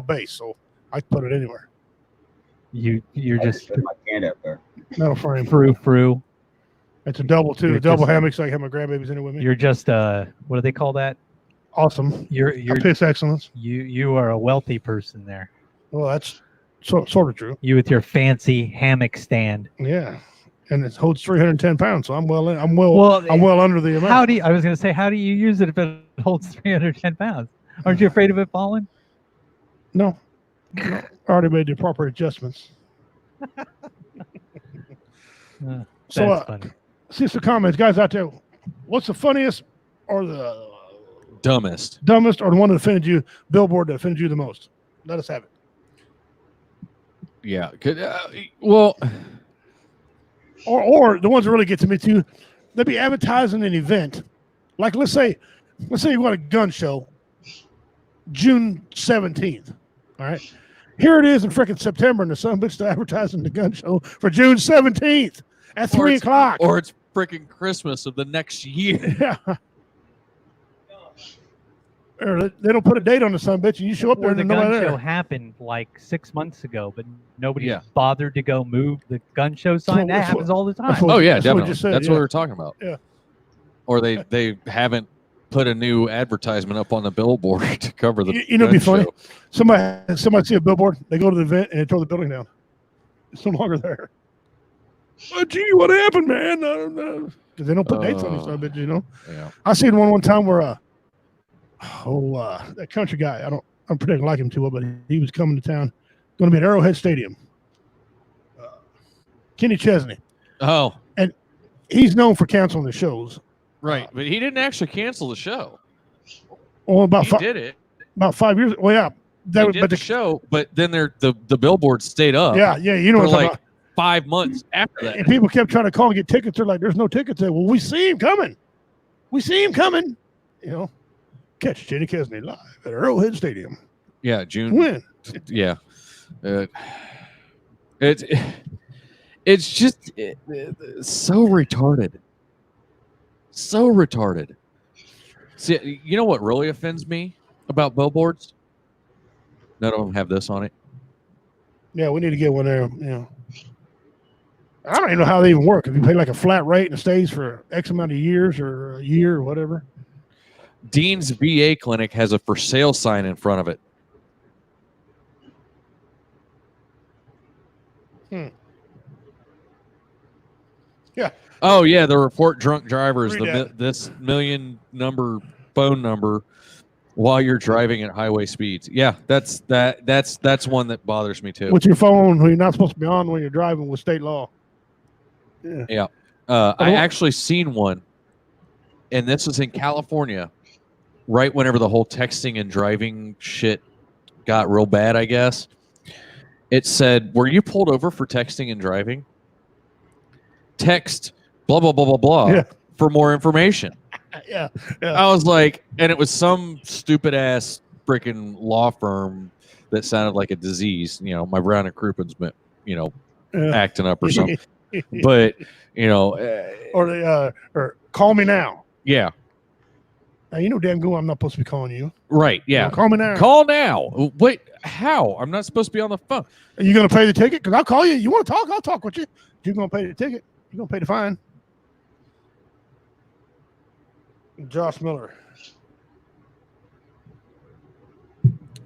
base, so I can put it anywhere. You're I just put my hand up there. Metal frame. frou. It's a double too. You're A double just- hammock, so I can have my grandbabies in it with me. You're just what do they call that? Awesome. You're I piss excellence. you are a wealthy person there. Well, that's sort of true. You with your fancy hammock stand. Yeah, and it holds 310 pounds, so I'm well under the amount. I was going to say, how do you use it if it holds 310 pounds? Aren't you afraid of it falling? No, I already made the proper adjustments. So, That's funny. see some comments, guys out there. What's the funniest or the Dumbest. dumbest or the one that offended you, billboard that offended you the most? Let us have it. Yeah. Well, Or the ones that really get to me too, they'll be advertising an event. Like let's say you want a gun show, June 17th. All right. Here it is in freaking September, and the son bitch to advertising the gun show for June 17th at 3 o'clock. Or it's freaking Christmas of the next year. Yeah. Or they don't put a date on the son bitch, and you show up there Or and the there's gun nobody show there. happened like 6 months ago, but nobody Yeah. bothered to go move the gun show sign. That that's happens all the time. that's what- Oh yeah, That's what we definitely. just said, That's yeah. what we're talking about. Yeah. Or they haven't put a new advertisement up on the billboard to cover the. You know, it'd be gun funny. show. Somebody see a billboard, they go to the event and they throw the building down. It's no longer there. Oh, gee, what happened, man? I don't know. Because they don't put dates on these son of bitches, you know. Yeah. I seen one time where that country guy, I'm particularly like him too well, but he was coming to town, going to be at Arrowhead Stadium. Kenny Chesney. Oh, He's known for canceling the shows. right. But he didn't actually cancel the show. Well, about He did it. 5 years. Well, yeah, He did the show, but then the billboard stayed up. yeah, you know for what I'm talking like about. 5 months after that. And people kept trying to call and get tickets. They're like, "There's no tickets." Well, we see him coming. We see him coming. You know, catch Kenny Chesney live at Arrowhead Stadium. Yeah, June. When? Yeah. It's just so retarded. So retarded. See, you know what really offends me about billboards? None of them have this on it. Yeah, we need to get one there. You know, I don't even know how they even work. If you pay like a flat rate and it stays for X amount of years or a year or whatever. Dean's VA clinic has a for sale sign in front of it. Yeah. Oh yeah, the report drunk drivers. Read that. This million number phone number while you're driving at highway speeds. Yeah, that's one that bothers me too. With your phone, who you're not supposed to be on when you're driving with state law. Yeah. I actually seen one, and this was in California, right whenever the whole texting and driving shit got real bad, I guess. It said, "Were you pulled over for texting and driving?" text blah blah blah blah blah Yeah. for more information. Yeah. I was like, and it was some stupid ass freaking law firm that sounded like a disease. You know, my Brown and Croupen's, you know, acting up or something. But you know, or call me now. yeah, Now, you know damn good I'm not supposed to be calling you. right, yeah. Call me now. Call now. Wait, how? I'm not supposed to be on the phone. Are you going to pay the ticket? Because I'll call you. You want to talk? I'll talk with you. You're going to pay the ticket. You're going to pay the fine. Josh Miller.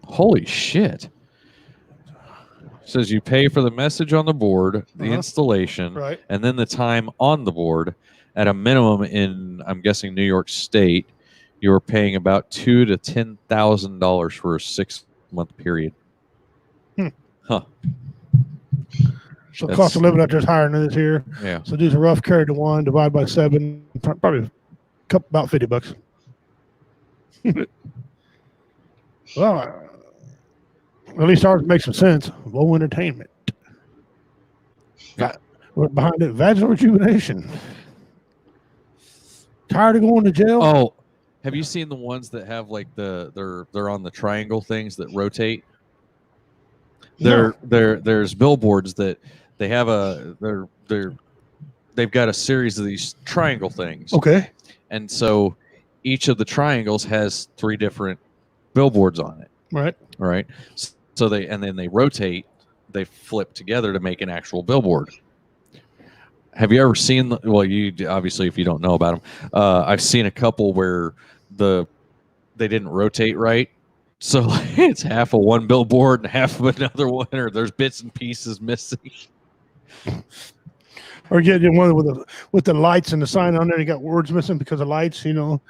Holy shit. Says you pay for the message on the board, the installation, Right. and then the time on the board. At a minimum in, I'm guessing, New York State, you were paying about $2,000 to $10,000 for a 6-month period. Huh. So the cost of living out there is higher than this here. Yeah. So do the rough carry to 1, divide by 7, probably about $50. Well, at least ours makes some sense. Low entertainment. Behind it, vaginal rejuvenation. Tired of going to jail? Oh, have you seen the ones that have like they're on the triangle things that rotate? There's billboards that they have they've got a series of these triangle things. Okay. And so each of the triangles has 3 different billboards on it. Right. Right. So then they rotate, they flip together to make an actual billboard. Have you ever seen well, you obviously, if you don't know about them, I've seen a couple where they didn't rotate right. So it's half of one billboard and half of another one, or there's bits and pieces missing. Or get one with the lights and the sign on there, you got words missing because of lights, you know.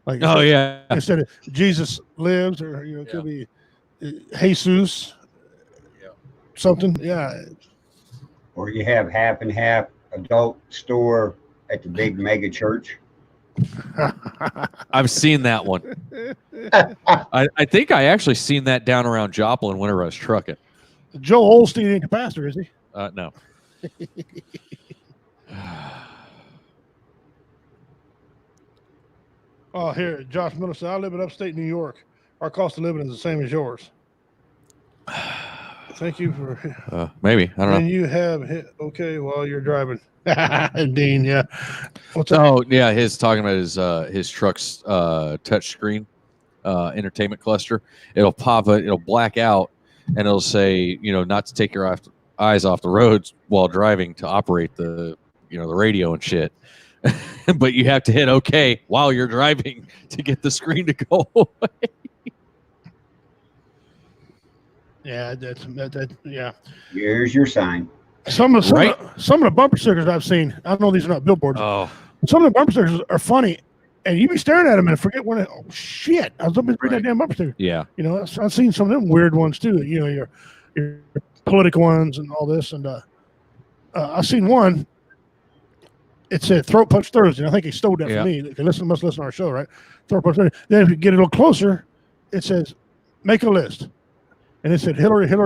Like Oh yeah. instead of Jesus lives, or it could be Jesus something. Yeah. Or you have half and half adult store at the big mega church. I've seen that one. I think I actually seen that down around Joplin whenever I was trucking. Joe Olstein ain't the pastor, is he? No. Oh, here, Josh Miller said, I live in upstate New York. Our cost of living is the same as yours. Thank you for. Maybe I don't know. And you have hit okay while you're driving. Dean, yeah. What's up? Oh yeah, his talking about his truck's touch screen entertainment cluster. It'll pop it, it'll black out, and it'll say, you know, not to take your eyes off the roads while driving to operate the the radio and shit. But you have to hit OK while you're driving to get the screen to go away. Yeah, yeah. Here's your sign. Some of the bumper stickers I've seen, I know these are not billboards. Oh, some of the bumper stickers are funny, and you be staring at them and forget when. Oh shit! I was looking to read that damn bumper sticker. Yeah. You know, I've seen some of them weird ones too. You know, your political ones and all this, and I've seen one. It said "Throat Punch Thursday." And I think he stole that from me. If you must listen to our show, right? Throat Punch Thursday. Then if you get a little closer, it says "Make a list." And it said Hillary. Guy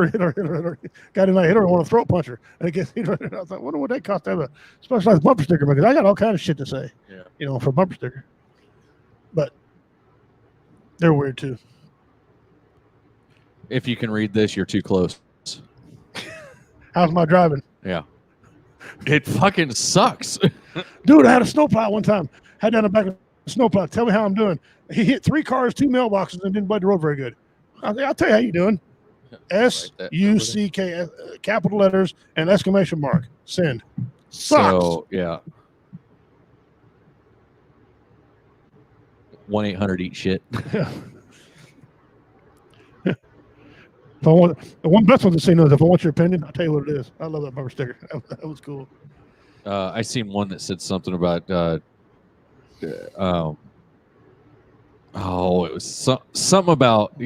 tonight, Hillary want to throat puncher. And it gets, I was like, I wonder what that cost to have a specialized bumper sticker, because I got all kind of shit to say, for a bumper sticker. But they're weird too. If you can read this, you're too close. How's my driving? Yeah. It fucking sucks. Dude, I had a snowplow one time. Had down the back of the snowplow. Tell me how I'm doing. He hit 3 cars, 2 mailboxes, and didn't bud the road very good. I'll tell you how you doing. SUCK, capital letters and exclamation mark. Send. Sucks. So yeah. 1-800 eat shit. If I want, the one best one to say no is if I want your opinion, I'll tell you what it is. I love that bumper sticker. That was cool. I seen one that said something about it was something about,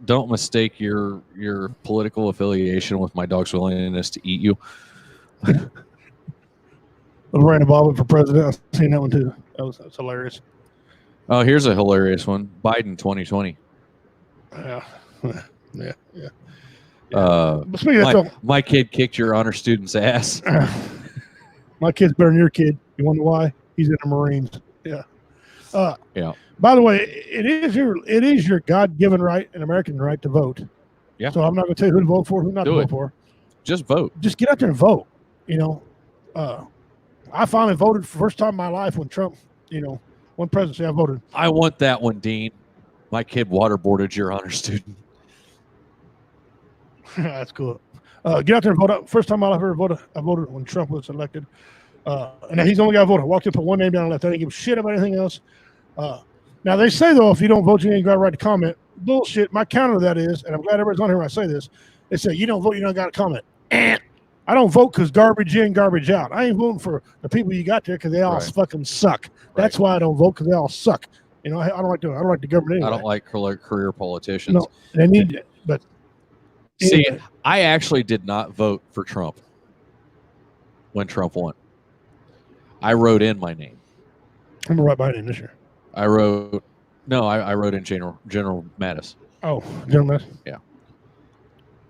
don't mistake your political affiliation with my dog's willingness to eat you. Lorena Bobbitt for president. I've seen that one too. That's hilarious. Oh, here's a hilarious one. Biden 2020. Yeah. My kid kicked your honor student's ass. My kid's better than your kid. You wonder why? He's in the Marines. Yeah. Yeah. By the way, it is your God-given right, an American right to vote. Yeah. So I'm not going to tell you who to vote for, who not to vote for. Just vote. Just get out there and vote. You know, I finally voted for the first time in my life when Trump, won presidency. I voted. I want that one, Dean. My kid waterboarded your honor student. That's cool. Get out there and vote. First time I ever voted, I voted when Trump was elected. And he's the only guy I voted. I walked in, put one name down and left. I didn't give a shit about anything else. Now, they say, though, if you don't vote, you ain't got a right to comment. Bullshit. My counter to that is, and I'm glad everybody's on here when I say this, they say, you don't vote, you don't got to comment. I don't vote because garbage in, garbage out. I ain't voting for the people you got there because they all fucking suck. That's why I don't vote, because they all suck. I don't like the government anyway. I don't like career politicians. No, they need it. But see, I actually did not vote for Trump when Trump won. I wrote in my name. I'm going to write my name this year. I wrote in General Mattis. Oh, General Mattis? Yeah.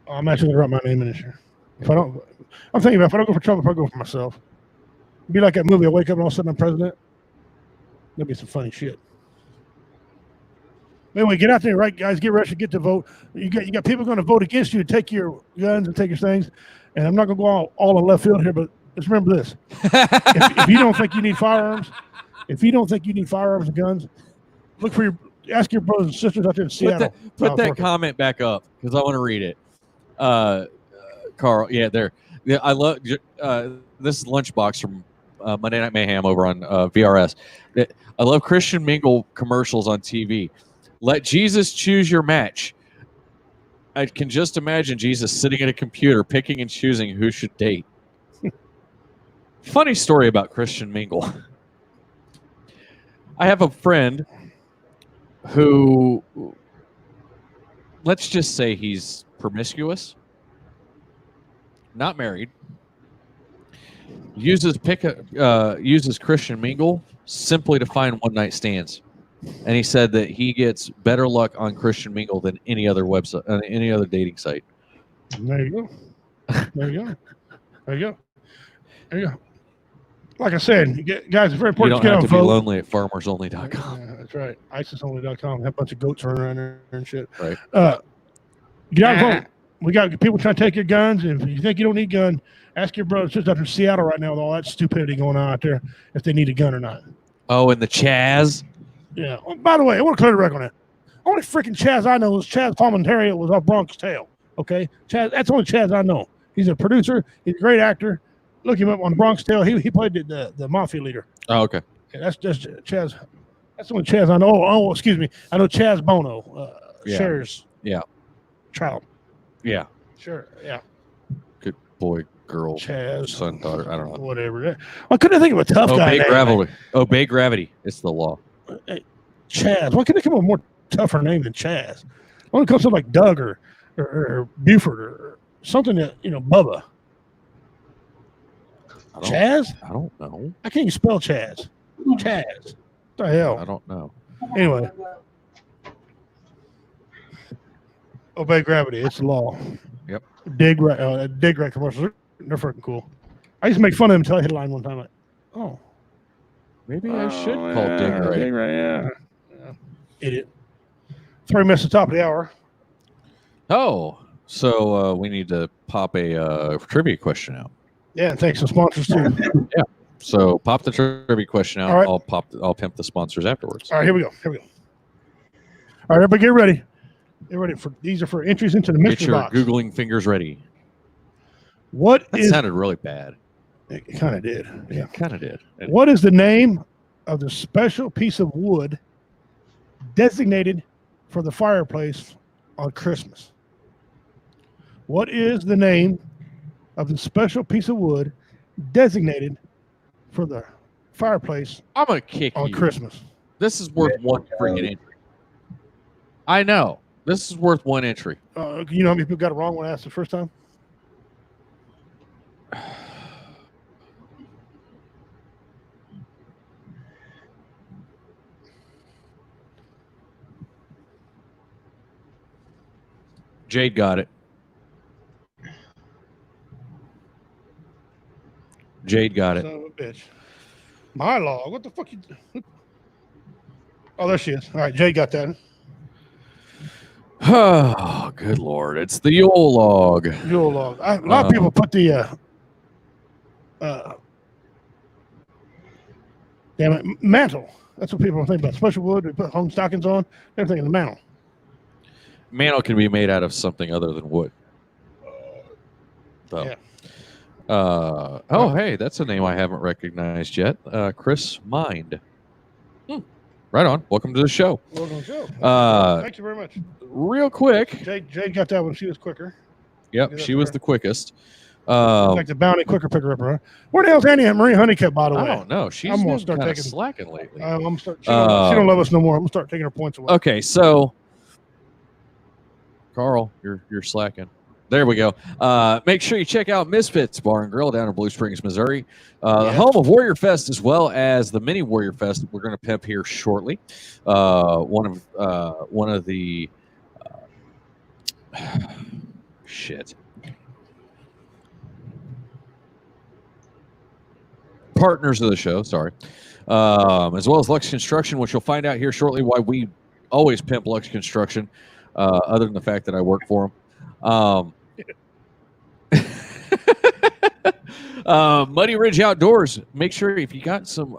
I'm actually going to write my name in this year. I'm thinking about if I don't go for Trump, if I go for myself. It'd be like that movie, I wake up and all of a sudden I'm president. That'd be some funny shit. Anyway, get out there, right, guys? Get ready to get to vote. You got people going to vote against you to take your guns and take your things. And I'm not going to go all in left field here, but let's remember this: if you don't think you need firearms, and guns, ask your brothers and sisters out there in Seattle. Put that comment back up because I want to read it. Carl, there. Yeah, I love this lunchbox from Monday Night Mayhem over on VRS. I love Christian Mingle commercials on TV. Let Jesus choose your match. I can just imagine Jesus sitting at a computer picking and choosing who should date. Funny story about Christian Mingle. I have a friend who, let's just say he's promiscuous, not married, uses Christian Mingle simply to find one-night stands. And he said that he gets better luck on Christian Mingle than any other website, any other dating site. There you go. Like I said, guys, it's very important you don't to get have to be vote. lonely at farmersonly.com. Yeah, that's right. ISISonly.com. Have a bunch of goats running around there and shit. Right. Get out and vote. We got people trying to take your guns. If you think you don't need a gun, ask your brothers just up in Seattle right now with all that stupidity going on out there if they need a gun or not. Oh, and the Chaz. Yeah. Oh, by the way, I want to clear the record on that. Only freaking Chaz I know is Chaz Palminteri. It was off Bronx Tale. Okay, Chaz. That's the only Chaz I know. He's a producer. He's a great actor. Look him up on Bronx Tale. He played the mafia leader. Oh, okay. Yeah, that's just Chaz. That's the only Chaz I know. Oh, excuse me. I know Chaz Bono. Cher's child. Yeah. Sure. Yeah. Good boy, girl, Chaz, son, daughter. I don't know. Whatever. I couldn't think of a tough guy. Obey gravity. It's the law. Hey, Chaz. Why couldn't they come up with a more tougher name than Chaz? When it comes to like Doug or Buford or something that Bubba. Chaz? I don't know. I can't even spell Chaz. Chaz. What the hell? I don't know. Anyway. Obey gravity. It's the law. Yep. Dig right commercials. They're freaking cool. I used to make fun of them until I hit a line one time. Like, oh. Maybe I should call Dig Right. Dig Right, yeah. Idiot. 3 minutes to the top of the hour. Oh, so we need to pop a trivia question out. Yeah, and thanks to sponsors too. Yeah. So pop the trivia question out. All right. I'll pimp the sponsors afterwards. All right, here we go. All right, everybody get ready. Get ready for these are for entries into the mystery box. Get your Googling fingers ready. That sounded really bad. It kind of did. Yeah. It kind of did. What is the name of the special piece of wood designated for the fireplace on Christmas? What is the name of the special piece of wood designated for the fireplace I'm going to kick on you. Christmas? This is worth one freaking entry. I know. This is worth one entry. You know how many people got it wrong when I asked the first time? Jade got it. Jade got it. Son of a bitch. My log. What the fuck you? Oh, there she is. All right, Jade got that. Oh, good Lord. It's the Yule log. Yule log. A lot of people put the damn it, mantle. That's what people think about. Special wood. We put hung stockings on. Everything in the mantle. Mantle can be made out of something other than wood. So. Yeah. Oh, hey, that's a name I haven't recognized yet. Chris Mind. Right on. Welcome to the show. Welcome to the show. Thank you very much. Real quick. Jade got that one. She was quicker. Yep, she was the quickest. Like the bounty quicker picker upper. Huh? Where the hell's Annie Marie Honeycutt, by the way? I don't know. She's I'm gonna been start kind of taking slacking lately. she don't love us no more. I'm gonna start taking her points away. Okay, so Carl, you're slacking. There we go. Make sure you check out Misfits Bar and Grill down in Blue Springs, Missouri. The home of Warrior Fest, as well as the mini Warrior Fest we're going to pimp here shortly. One of the partners of the show, sorry, as well as Lux Construction, which you'll find out here shortly why we always pimp Lux Construction, other than the fact that I work for them. Muddy Ridge Outdoors. Make sure if you got some,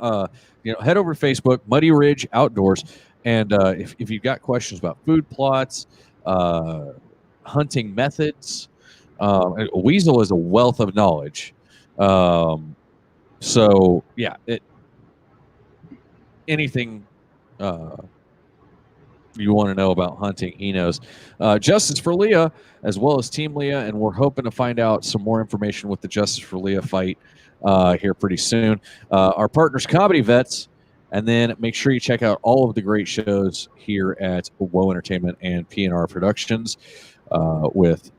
head over to Facebook, Muddy Ridge Outdoors, and if you've got questions about food plots, hunting methods, Weasel is a wealth of knowledge. So yeah, anything you want to know about hunting, he knows. Justice for Leah, as well as Team Leah, and we're hoping to find out some more information with the Justice for Leah fight here pretty soon. Our partners, Comedy Vets, and then make sure you check out all of the great shows here at WOW Entertainment and PNR Productions with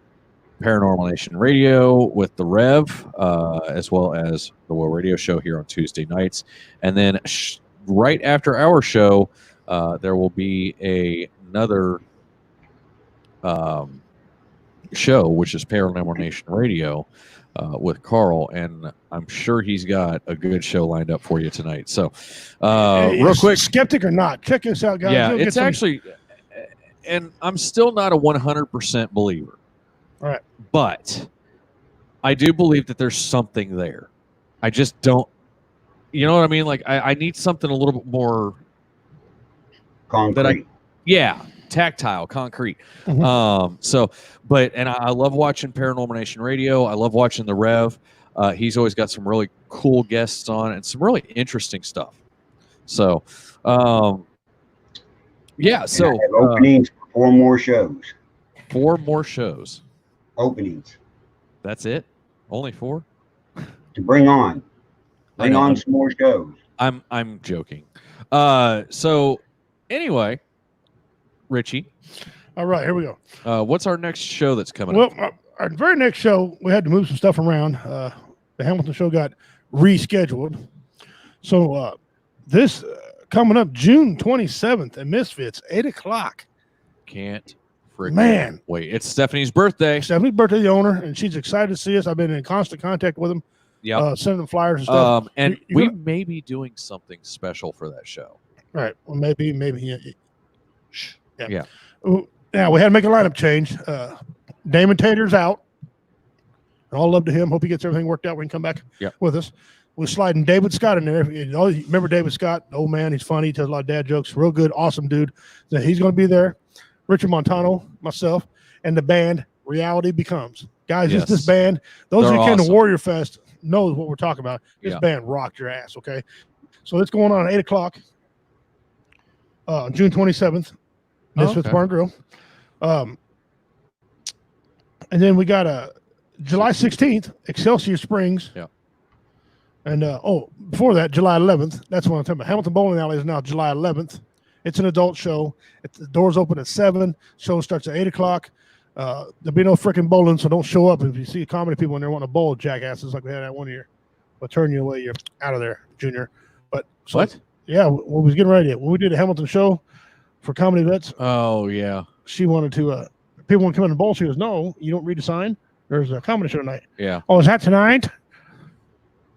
Paranormal Nation Radio, with the Rev, as well as the WOW Radio Show here on Tuesday nights. And then right after our show, there will be another show, which is Paranormal Nation Radio with Carl, and I'm sure he's got a good show lined up for you tonight. So, real quick, skeptic or not, check this out, guys. Yeah, it's actually, and I'm still not a 100% believer. All right, but I do believe that there's something there. I just don't, you know what I mean? Like I need something a little bit more concrete. Tactile, concrete. Mm-hmm. And I love watching Paranormal Nation Radio. I love watching the Rev. He's always got some really cool guests on and some really interesting stuff. So, yeah. So I have openings for 4 more shows. 4 more shows. Openings. That's it. Only 4 to bring on. Bring on some more shows. I'm joking. So anyway, Richie. All right, here we go. What's our next show that's coming up? Well, our very next show, we had to move some stuff around. The Hamilton show got rescheduled. So this coming up June 27th at Misfits, 8 o'clock. Can't freaking wait. It's Stephanie's birthday. Stephanie's birthday, the owner, and she's excited to see us. I've been in constant contact with them. Yeah, sending them flyers and stuff. And we may be doing something special for that show. Right. Well, maybe. Yeah. Yeah, we had to make a lineup change. Damon Tater's out. All love to him. Hope he gets everything worked out when he come back with us. We're sliding David Scott in there. You know, remember David Scott? Old man, he's funny. He tells a lot of dad jokes. Real good, awesome dude. So he's going to be there. Richard Montano, myself, and the band Reality Becomes. Guys, just this band. Those who came to Warrior Fest knows what we're talking about. This band rocked your ass, okay? So it's going on at 8 o'clock, June 27th. Misfits Bar and Grill. And then we got July 16th, Excelsior Springs. Yeah. And before that, July 11th. That's what I'm talking about. Hamilton Bowling Alley is now July 11th. It's an adult show. The doors open at 7. Show starts at 8 o'clock. There'll be no freaking bowling, so don't show up if you see comedy people in there wanting to bowl, jackasses like we had that one year. We'll turn you away. You're out of there, Junior. But what? Yeah, we was getting ready. When we did a Hamilton show for Comedy Vets. Oh yeah. She wanted to. People want to come in and bowl. She goes, "No, you don't read the sign. There's a comedy show tonight." Yeah. Oh, is that tonight?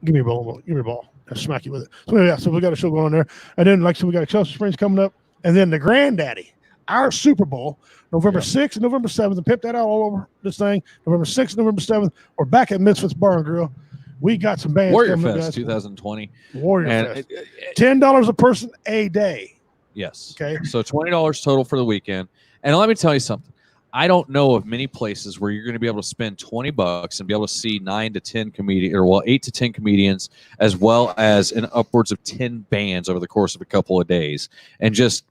Give me a ball. Give me a ball. I'll smack you with it. So yeah, so we got a show going on there, and then like so we got Chelsea Springs coming up, and then the Granddaddy, our Super Bowl, November 6th and November 7th, and pimp that out all over this thing. November 6th and November 7th. We're back at Misfits Bar and Grill. We got some bands Warrior coming up, Fest guys. 2020. Warrior And Fest. $10 a person a day. Yes. Okay. So $20 total for the weekend. And let me tell you something. I don't know of many places where you're going to be able to spend $20 and be able to see 9 to 10 comedians, or well, 8 to 10 comedians, as well as an upwards of 10 bands over the course of a couple of days, and just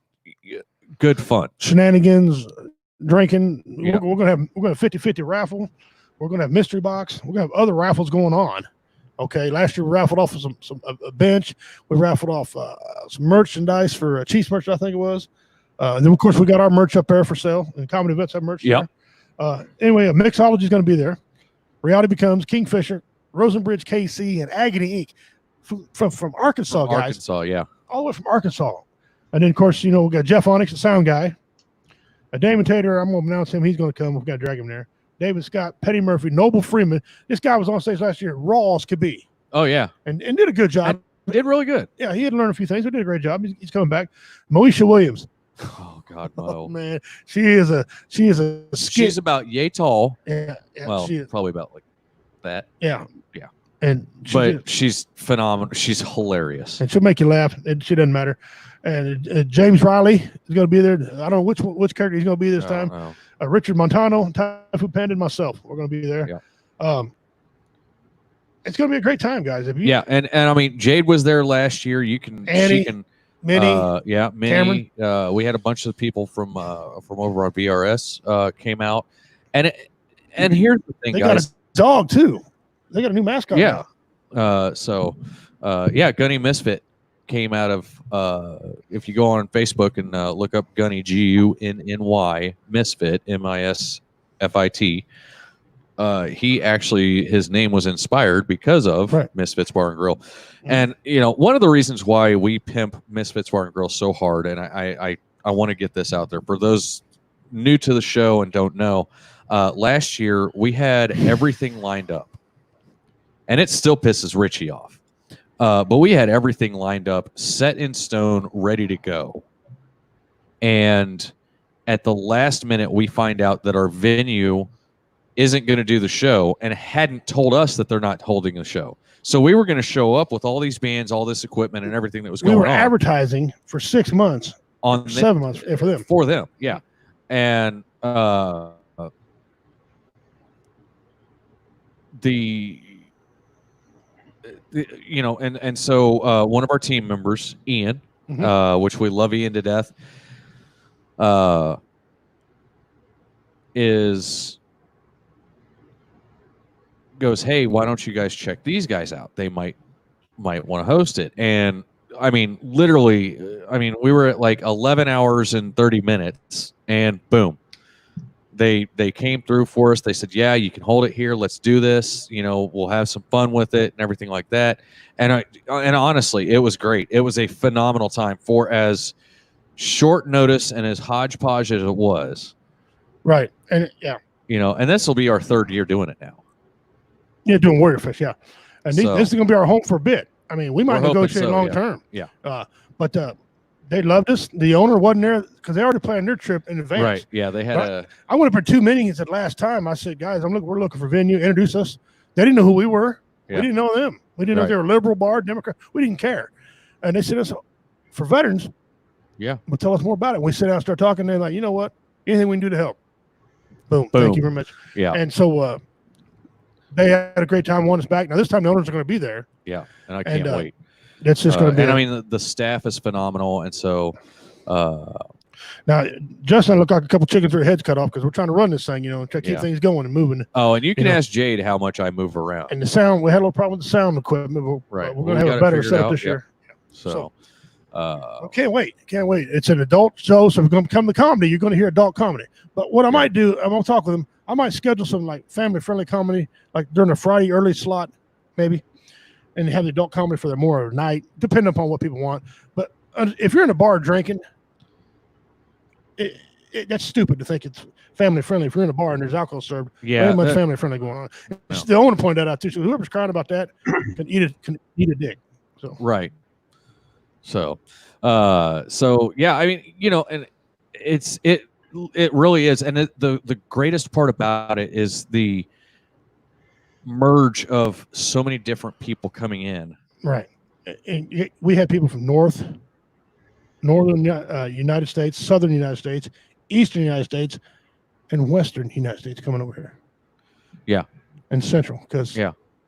good fun. Shenanigans, drinking. Yeah. We're gonna have 50-50 raffle. We're gonna have mystery box. We're gonna have other raffles going on. Okay. Last year we raffled off a bench. We raffled off some merchandise for Chiefs merch, I think it was. And then of course we got our merch up there for sale, and comedy events have merch. Yeah. Anyway, a mixology is going to be there. Reality Becomes, Kingfisher, Rosenbridge, KC, and Agony Inc. From Arkansas, guys. Arkansas, yeah. All the way from Arkansas. And then of course, we got Jeff Onyx, the sound guy. Damon Tater, I'm going to announce him. He's going to come. We've got to drag him there. David Scott, Petty Murphy, Noble Freeman. This guy was on stage last year, raw as could be. Oh, yeah. And did a good job. And did really good. Yeah, he had to learn a few things. He did a great job. He's coming back. Moesha Williams. Oh, God, Oh no. man, she is a skit. She's about yay tall. Yeah, Well, she is. probably about like that. Yeah, Yeah. And She's phenomenal. She's hilarious. and she'll make you laugh. And she doesn't matter. And James Riley is going to be there. I don't know which character he's going to be this time. No. Richard Montano, Typhoon Panda, and myself. We're going to be there. Yeah. It's going to be a great time, guys. If you, Yeah, and I mean, Jade was there last year. Annie, she can. Minnie, Minnie. We had a bunch of people from over on BRS came out, and here's the thing, they guys. got a dog too. They got a new mascot. Yeah. now. Gunny Misfit came out of. If you go on Facebook and look up Gunny Gunny Misfit MISFIT. He actually, his name was inspired because of Misfits Bar and Grill. And, one of the reasons why we pimp Misfits Bar and Grill so hard, and I want to get this out there for those new to the show and don't know, last year we had everything lined up. And it still pisses Richie off. But we had everything lined up, set in stone, ready to go. And at the last minute, we find out that our venue isn't going to do the show and hadn't told us that they're not holding the show. So we were going to show up with all these bands, all this equipment, and everything that was going on. We were advertising for 6 months, 7 months for them. For them, yeah. And and so one of our team members, Ian, which we love Ian to death, goes, hey, why don't you guys check these guys out? They might want to host it. And I mean, literally, we were at like 11 hours and 30 minutes, and boom, they came through for us. They said, yeah, you can hold it here. Let's do this. We'll have some fun with it and everything like that. And honestly, it was great. It was a phenomenal time for as short notice and as hodgepodge as it was. Right. And yeah. And this will be our 3rd year doing it now. Yeah, doing Warrior Fish, yeah. And this is going to be our home for a bit. I mean, we might negotiate long term. Yeah. But they loved us. The owner wasn't there because they already planned their trip in advance. Right. Yeah, they had I went up for 2 meetings at last time. I said, guys, we're looking for venue. Introduce us. They didn't know who we were. Yeah. We didn't know them. We didn't know if they were liberal, bar, Democrat. We didn't care. And they said, for veterans, well, tell us more about it. We sit down and start talking. They're like, you know what? Anything we can do to help. Boom. Thank you very much. Yeah. And so they had a great time, wanting us back. Now, this time the owners are going to be there. Yeah, and I can't wait. It's just going to be. And the staff is phenomenal. And so. Now, Justin looked like a couple chickens with their heads cut off because we're trying to run this thing, try to keep things going and moving. Oh, and you can ask Jade how much I move around. And the sound, we had a little problem with the sound equipment. But we're going to have a better setup this year. So can't wait. It's an adult show, so if you're going to come to comedy, you're going to hear adult comedy. But what I might do, I'm going to talk with them. I might schedule some like family-friendly comedy, like during a Friday early slot, maybe, and have the adult comedy for the more night, depending upon what people want. But if you're in a bar drinking, that's stupid to think it's family friendly. If you're in a bar and there's alcohol served, Yeah, very much that- family friendly going on. No. Still, I want to point that out too. So whoever's crying about that can eat a dick. So right. So yeah, I mean, and it really is, and the greatest part about it is the merge of so many different people coming in. right, and we had people from northern United States, southern United States, eastern United States, and western United States coming over here. Yeah, and central because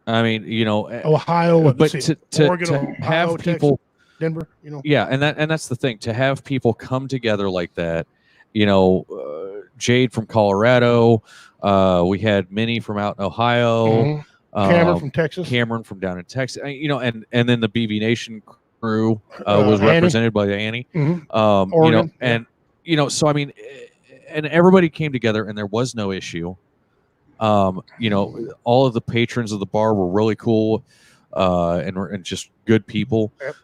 I mean, Ohio, but to Oregon, Ohio, have Texas, people, Denver, yeah, and that's the thing, to have people come together like that. Jade from Colorado, we had Minnie from out in Ohio, Cameron from Texas, Cameron from down in Texas, and then the BB Nation crew was represented by Annie, Oregon, so I mean, and everybody came together, and there was no issue. All of the patrons of the bar were really cool, and just good people. Yep.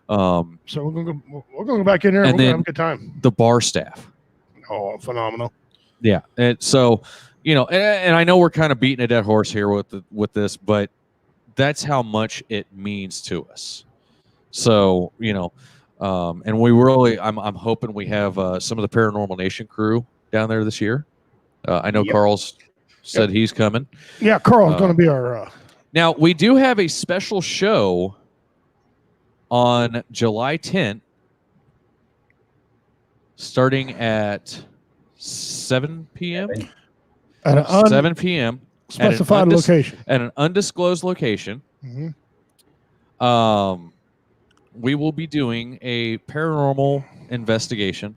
So we're gonna go back in there, and we're gonna have a good time. The bar staff, phenomenal. Yeah, and so and I know we're kind of beating a dead horse here with this, but that's how much it means to us. So and we really, I'm hoping we have some of the Paranormal Nation crew down there this year. I know Carl's said he's coming. Yeah, Carl's going to be our. Now we do have a special show on July 10th, starting at 7 p.m. At an 7 p.m. specified location. At an undisclosed location. We will be doing a paranormal investigation,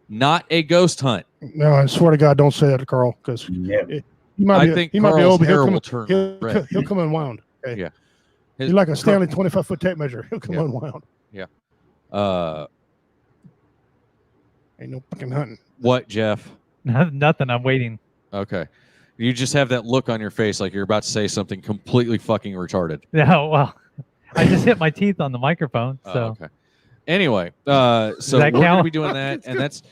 not a ghost hunt. No, I swear to God, don't say that to Carl, because he might be old, but he'll come unwound. Okay? Yeah, he's like a Stanley 25-foot tape measure. He'll come unwound. Yeah. Ain't no fucking hunting. What, Jeff? Nothing. I'm waiting. Okay. You just have that look on your face like you're about to say something completely fucking retarded. Yeah, well, I just hit my teeth on the microphone. So okay. Anyway, so we're going to be doing that, and that's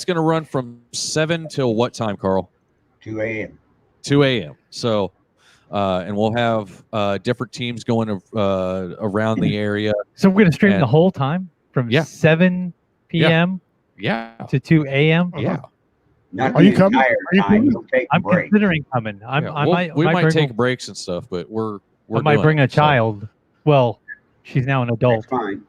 going to run from 7 till what time, Carl? 2 a.m. 2 a.m. So, and we'll have different teams going around the area. So we're going to stream the whole time from 7 p.m. to 2 a.m. Yeah. Not the entire time. You'll take a I'm break. considering coming. We might take breaks and stuff, but I might bring a child. Well, she's now an adult. That's fine.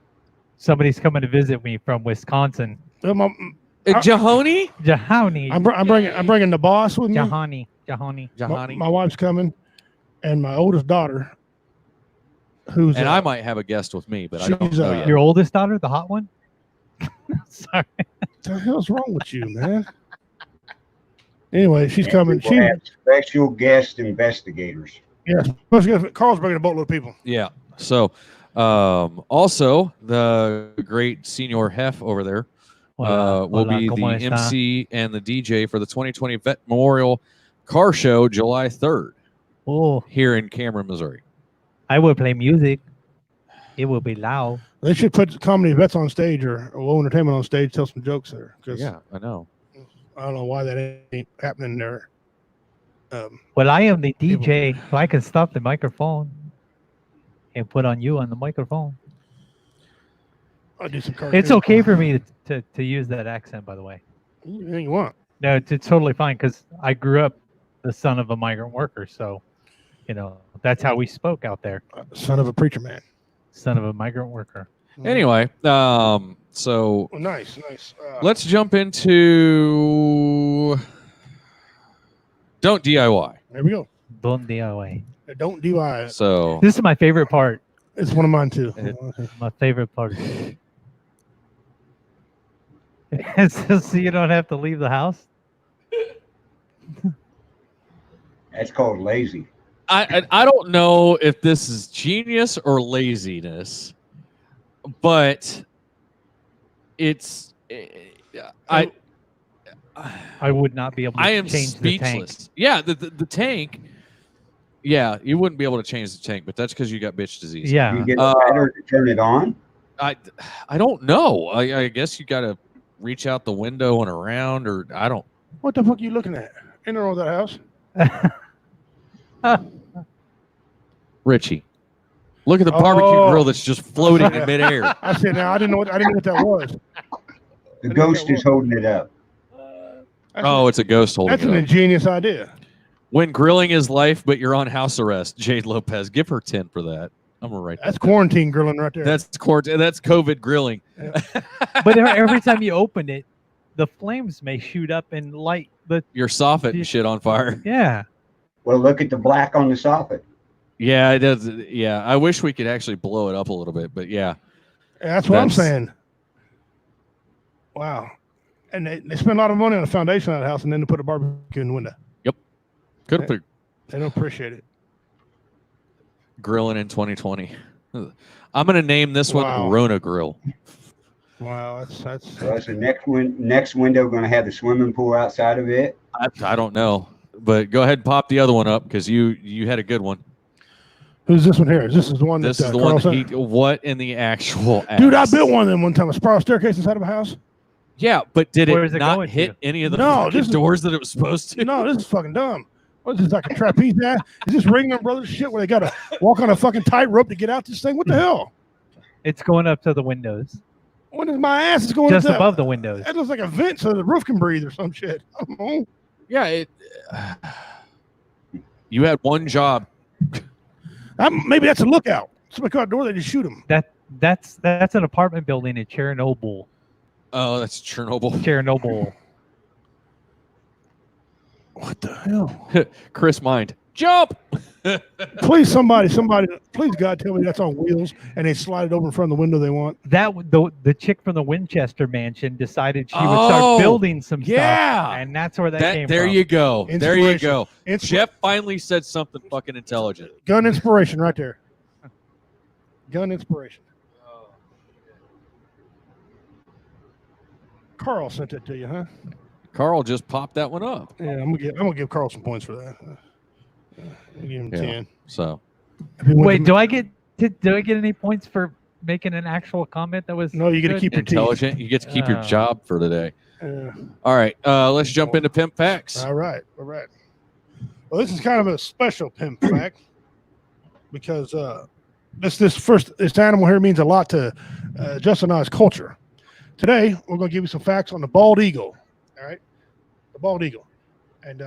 Somebody's coming to visit me from Wisconsin. Jahoni? Jahoni. I'm bringing the boss with me. Jahoni. My wife's coming, and my oldest daughter, who's I might have a guest with me, but I don't know yet. Your oldest daughter, the hot one? Sorry. What the hell's wrong with you, man? Anyway, she's coming. She have special guest investigators. Yeah, Carl's bringing a boatload of people. Yeah. So, also the great Senior Hef over there will be the MC and the DJ for the 2020 Vet Memorial Car Show, July 3rd. Here in Cameron, Missouri. I will play music. It will be loud. They should put comedy vets on stage or low entertainment on stage, tell some jokes there. Yeah, I know. I don't know why that ain't happening there. Well, I am the DJ, so I can stop the microphone and put on you on the microphone. I'll do some cartoons. It's okay for me to use that accent, by the way. Anything you want. No, it's totally fine because I grew up the son of a migrant worker, so that's how we spoke out there. Son of a preacher man. Son of a migrant worker. Anyway, so nice. Let's jump into Don't DIY. There we go. Don't DIY. Don't DIY. So this is my favorite part. It's one of mine too. My favorite part. So you don't have to leave the house. That's called lazy. I don't know if this is genius or laziness, but it's I would not be able to change speechless. the tank. Yeah, the tank. Yeah, you wouldn't be able to change the tank, but that's because you got bitch disease. Yeah. You get a ladder to turn it on? I don't know. I guess you got to reach out the window and around, or I don't. What the fuck are you looking at? Ain't no wrong with that house. Richie, look at the barbecue Oh. grill that's just floating in midair. I said, now I didn't know what that was. The ghost is holding it up. Oh, it's a ghost holding That's an it up. ingenious idea. When grilling is life, but you're on house arrest. Jade Lopez, give her 10 for that. I'm gonna write That's that down. quarantine grilling right there. That's COVID grilling. But every time you open it, the flames may shoot up and light the. Your soffit and shit on fire. Yeah. Well, look at the black on the soffit. Yeah, it does. Yeah, I wish we could actually blow it up a little bit, but yeah. That's what I'm saying. Wow. And they spend a lot of money on the foundation of that house, and then they put a barbecue in the window. Could have put They don't appreciate it. grilling in 2020. I'm gonna name this Wow. one Rona Grill. Wow, that's So is the next window going to have the swimming pool outside of it? I don't know, but go ahead and pop the other one up because you had a good one. Who's this one here? This is the one. This that, is the Carl one sent? that what in the actual Dude, I ass? built one of them one time. A spiral staircase inside of a house. Yeah, but did Where it is it not going hit to? any of the No, fucking this is- doors that it was supposed to? No, this is fucking dumb. What is this, like a trapeze ass? Is this Ringling Brothers shit where they got to walk on a fucking tightrope to get out this thing? What the hell? It's going up to the windows, When is my ass is going just up above the windows. That looks like a vent so the roof can breathe or some shit. I don't know. Yeah, it. You had one job. Maybe that's a lookout. Somebody caught a door, they just shoot them. That's an apartment building in Chernobyl. Oh, that's Chernobyl. Chernobyl. What the hell? Chris Mind. Jump. Please, somebody, please, God, tell me that's on wheels and they slide it over in front of the window they want. That the chick from the Winchester mansion decided she would Oh, start building some yeah. stuff, and that's where that came There from. you go. There you Inspiration. go. Jeff finally said something fucking intelligent. Gun inspiration right there. Gun inspiration. Carl sent that to you, huh? Carl just popped that one up. Yeah, I'm gonna give Carl some points for that. I'll give him Yeah. 10. So If he went Wait, to- do I get any points for making an actual comment that was? No, you got to good? keep your teeth. intelligent. You get to keep your Oh. job for today. Yeah. All right. Let's jump into Pimp Facts. All right. Well, this is kind of a special Pimp fact because this animal here means a lot to Justin and I's culture. Today, we're going to give you some facts on the bald eagle. All right, the bald eagle, and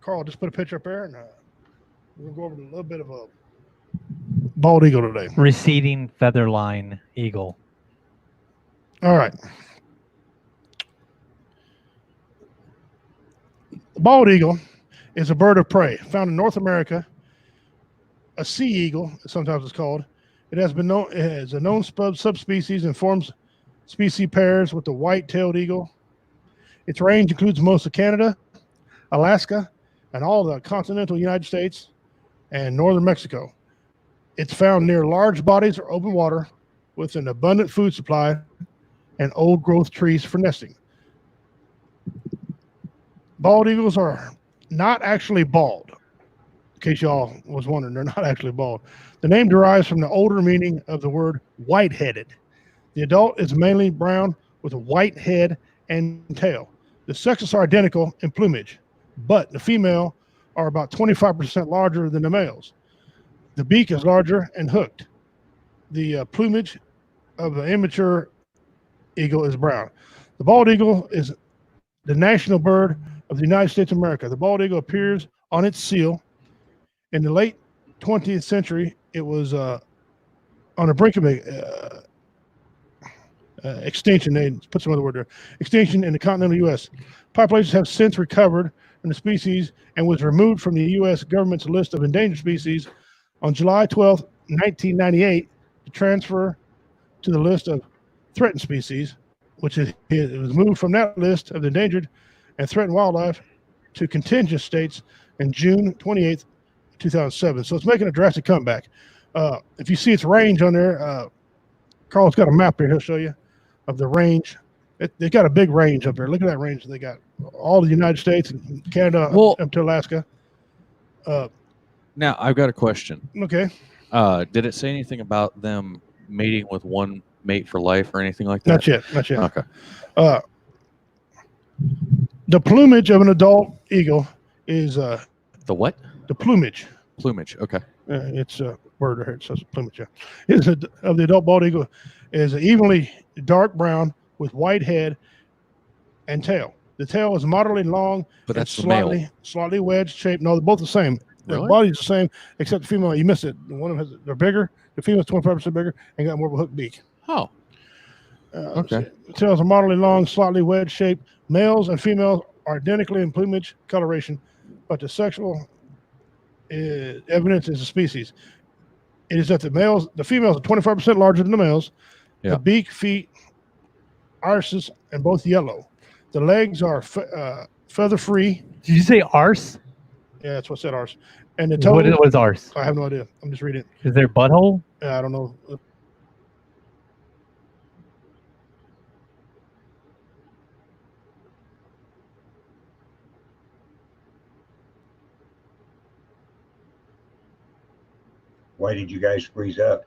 Carl just put a picture up there, and we're going to go over a little bit of a bald eagle today. Receding feather line eagle. All right. The bald eagle is a bird of prey found in North America. A sea eagle, sometimes it's called. It has been known as a known subspecies and forms species pairs with the white-tailed eagle. Its range includes most of Canada, Alaska, and all the continental United States and northern Mexico. It's found near large bodies or open water with an abundant food supply and old growth trees for nesting. Bald eagles are not actually bald. In case y'all was wondering, they're not actually bald. The name derives from the older meaning of the word white-headed. The adult is mainly brown with a white head and tail. The sexes are identical in plumage, but the female are about 25% larger than the males. The beak is larger and hooked. The plumage of the immature eagle is brown. The bald eagle is the national bird of the United States of America. The bald eagle appears on its seal. In the late 20th century, it was on the brink of extinction. They put some other word there. Extinction in the continental U.S. Populations have since recovered from the species and was removed from the U.S. government's list of endangered species on July 12, 1998, to transfer to the list of threatened species, which it was moved from that list of endangered and threatened wildlife to contingent states in June 28th, 2007. So it's making a drastic comeback. If you see its range on there, Carl's got a map here. He'll show you of the range. They got a big range up there. Look at that range. They got all the United States and Canada up to Alaska. Now I've got a question. Okay. Did it say anything about them mating with one mate for life or anything like that? Not yet. Okay. The plumage of an adult eagle is The what? the plumage. Plumage. Okay. It's a word right here. It says plumage. Yeah. Of the adult bald eagle is evenly dark brown with white head and tail. The tail is moderately long, But and that's the male. slightly wedge shaped. No, they're both the same. The Really? body's the same, except the female. You missed it. One of them they're bigger. The female's 25% bigger and got more of a hooked beak. Oh. Okay. The tails are moderately long, slightly wedge shaped. Males and females are identically in plumage coloration, but the sexual evidence is the species. It is that the females are 25% larger than the males. Yeah. The beak, feet, irises, and both yellow. The legs are feather free. Did you say arse? Yeah, that's what said ours. And the toes. What is arse? I have no idea. I'm just reading it. Is there butthole? I don't know. Why did you guys freeze up?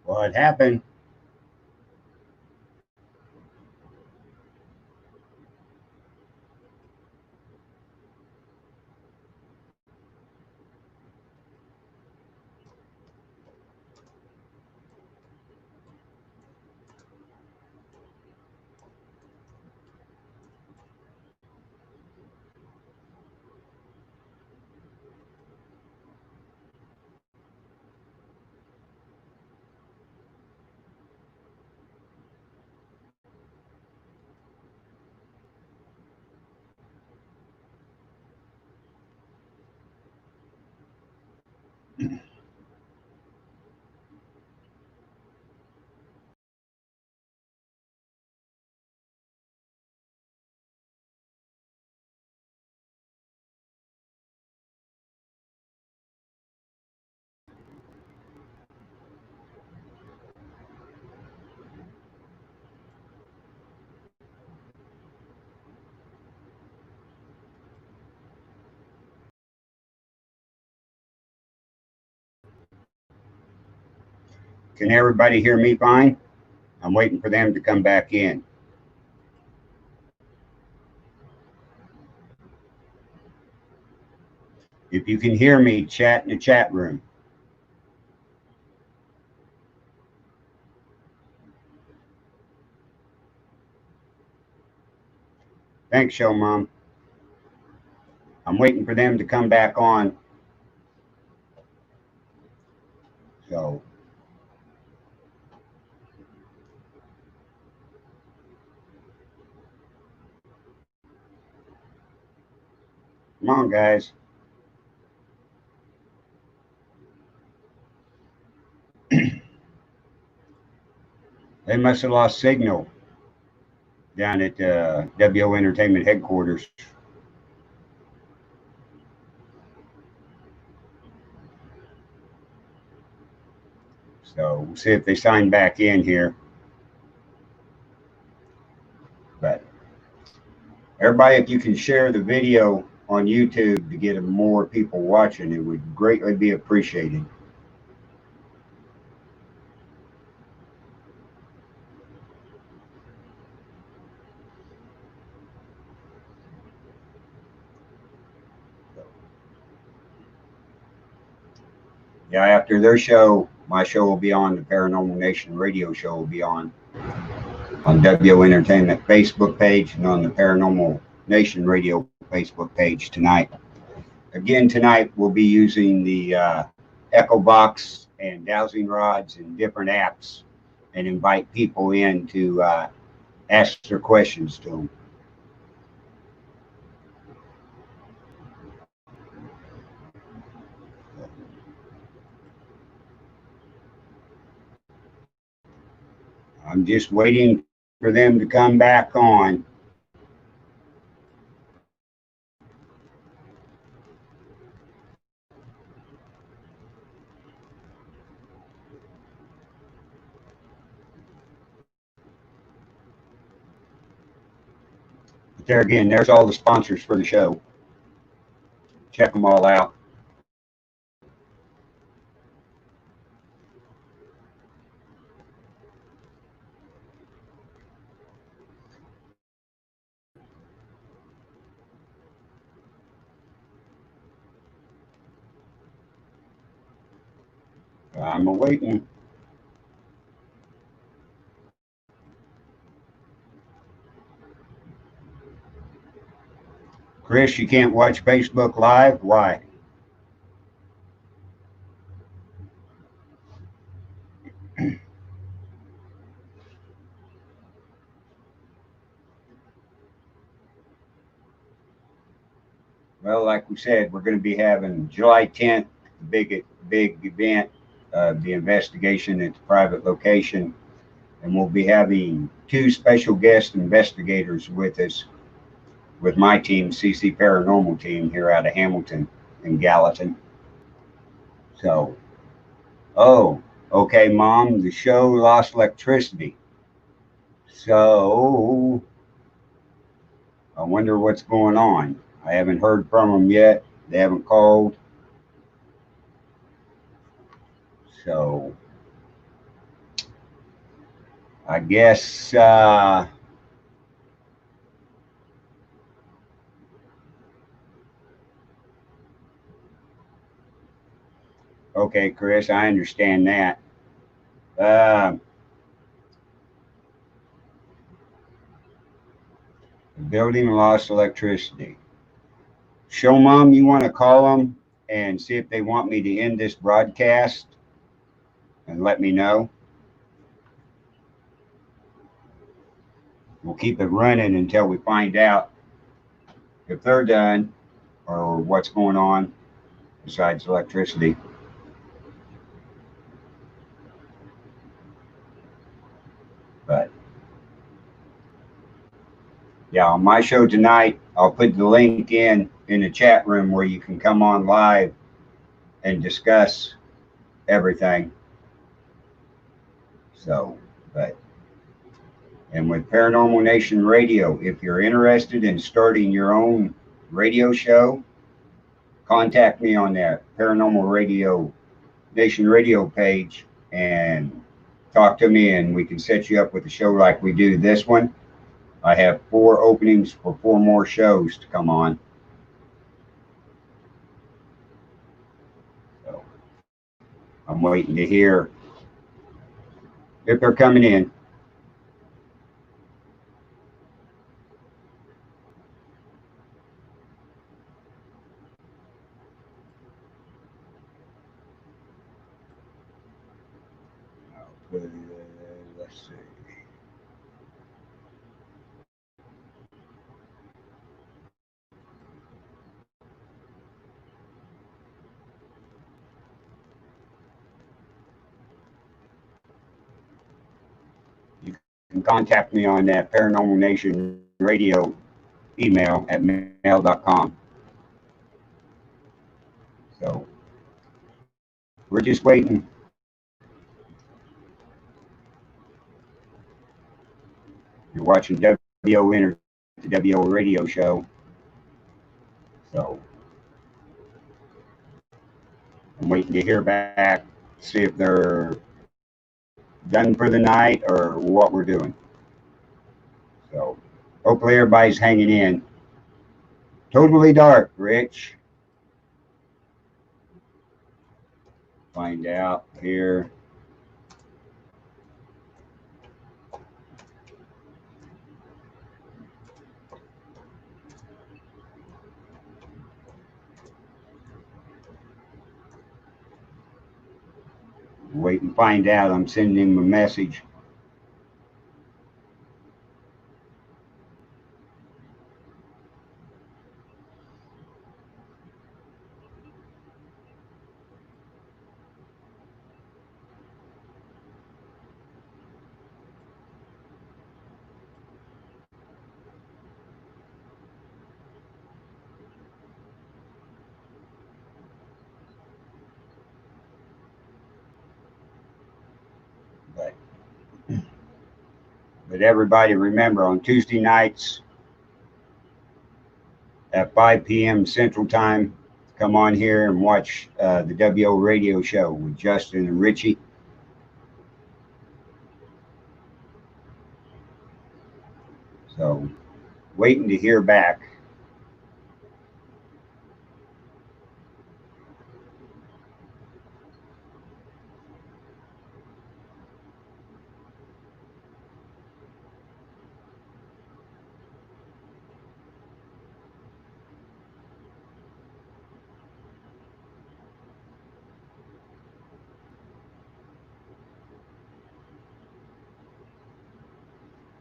What happened? Can everybody hear me fine? I'm waiting for them to come back in. If you can hear me, chat in the chat room. Thanks, Show Mom. I'm waiting for them to come back on. So, come on, guys. They must have lost signal down at WO Entertainment headquarters. So we'll see if they sign back in here. But everybody, if you can share the video on YouTube to get more people watching, it would greatly be appreciated. Yeah, after their show, my show will be on. The Paranormal Nation radio show will be on WO Entertainment Facebook page and on the Paranormal Nation radio Facebook page tonight. Again, tonight we'll be using the Echo Box and dowsing rods and different apps and invite people in to ask their questions to them. I'm just waiting for them to come back on. there again, there's all the sponsors for the show. Check them all out. I'm awaiting. Chris, you can't watch Facebook Live? Why? Well, like we said, we're going to be having July 10th, the big event, the investigation at the private location. And we'll be having 2 special guest investigators with us, with my team, CC Paranormal team here out of Hamilton and Gallatin. So, oh, okay, Mom, the show lost electricity. So, I wonder what's going on. I haven't heard from them yet. They haven't called. So, I guess, okay, Chris, I understand that. The building lost electricity. Show Mom, you want to call them and see if they want me to end this broadcast and let me know. We'll keep it running until we find out if they're done or what's going on besides electricity. But yeah, on my show tonight, I'll put the link in the chat room where you can come on live and discuss everything. So, and with Paranormal Nation Radio, if you're interested in starting your own radio show, contact me on that Paranormal Radio Nation Radio page and talk to me, and we can set you up with a show like we do this one. I have 4 openings for 4 more shows to come on. So I'm waiting to hear if they're coming in. Let's see. You can contact me on that Paranormal Nation Radio email at mail.com. So we're just waiting. You're watching WO the WO radio show. So I'm waiting to hear back, see if they're done for the night or what we're doing. So hopefully everybody's hanging in. Totally dark, Rich. Find out here. Wait and find out. I'm sending him a message. But everybody remember, on Tuesday nights, at 5 p.m. Central Time. Come on here and watch the WO radio show with Justin and Richie. So, waiting to hear back.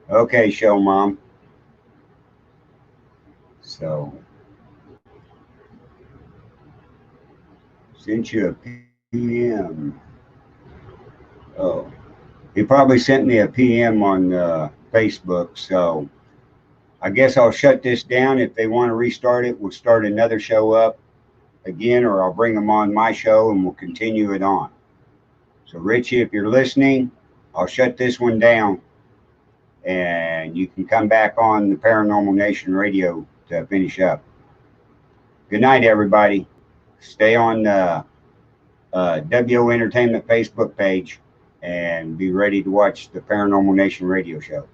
Okay, show mom. So, sent you a PM. Oh, he probably sent me a PM on Facebook. So, I guess I'll shut this down. If they want to restart it, we'll start another show up again, or I'll bring them on my show and we'll continue it on. So, Richie, if you're listening, I'll shut this one down and you can come back on the Paranormal Nation radio to finish up. Good night, everybody. Stay on the WO Entertainment Facebook page and be ready to watch the Paranormal Nation radio show.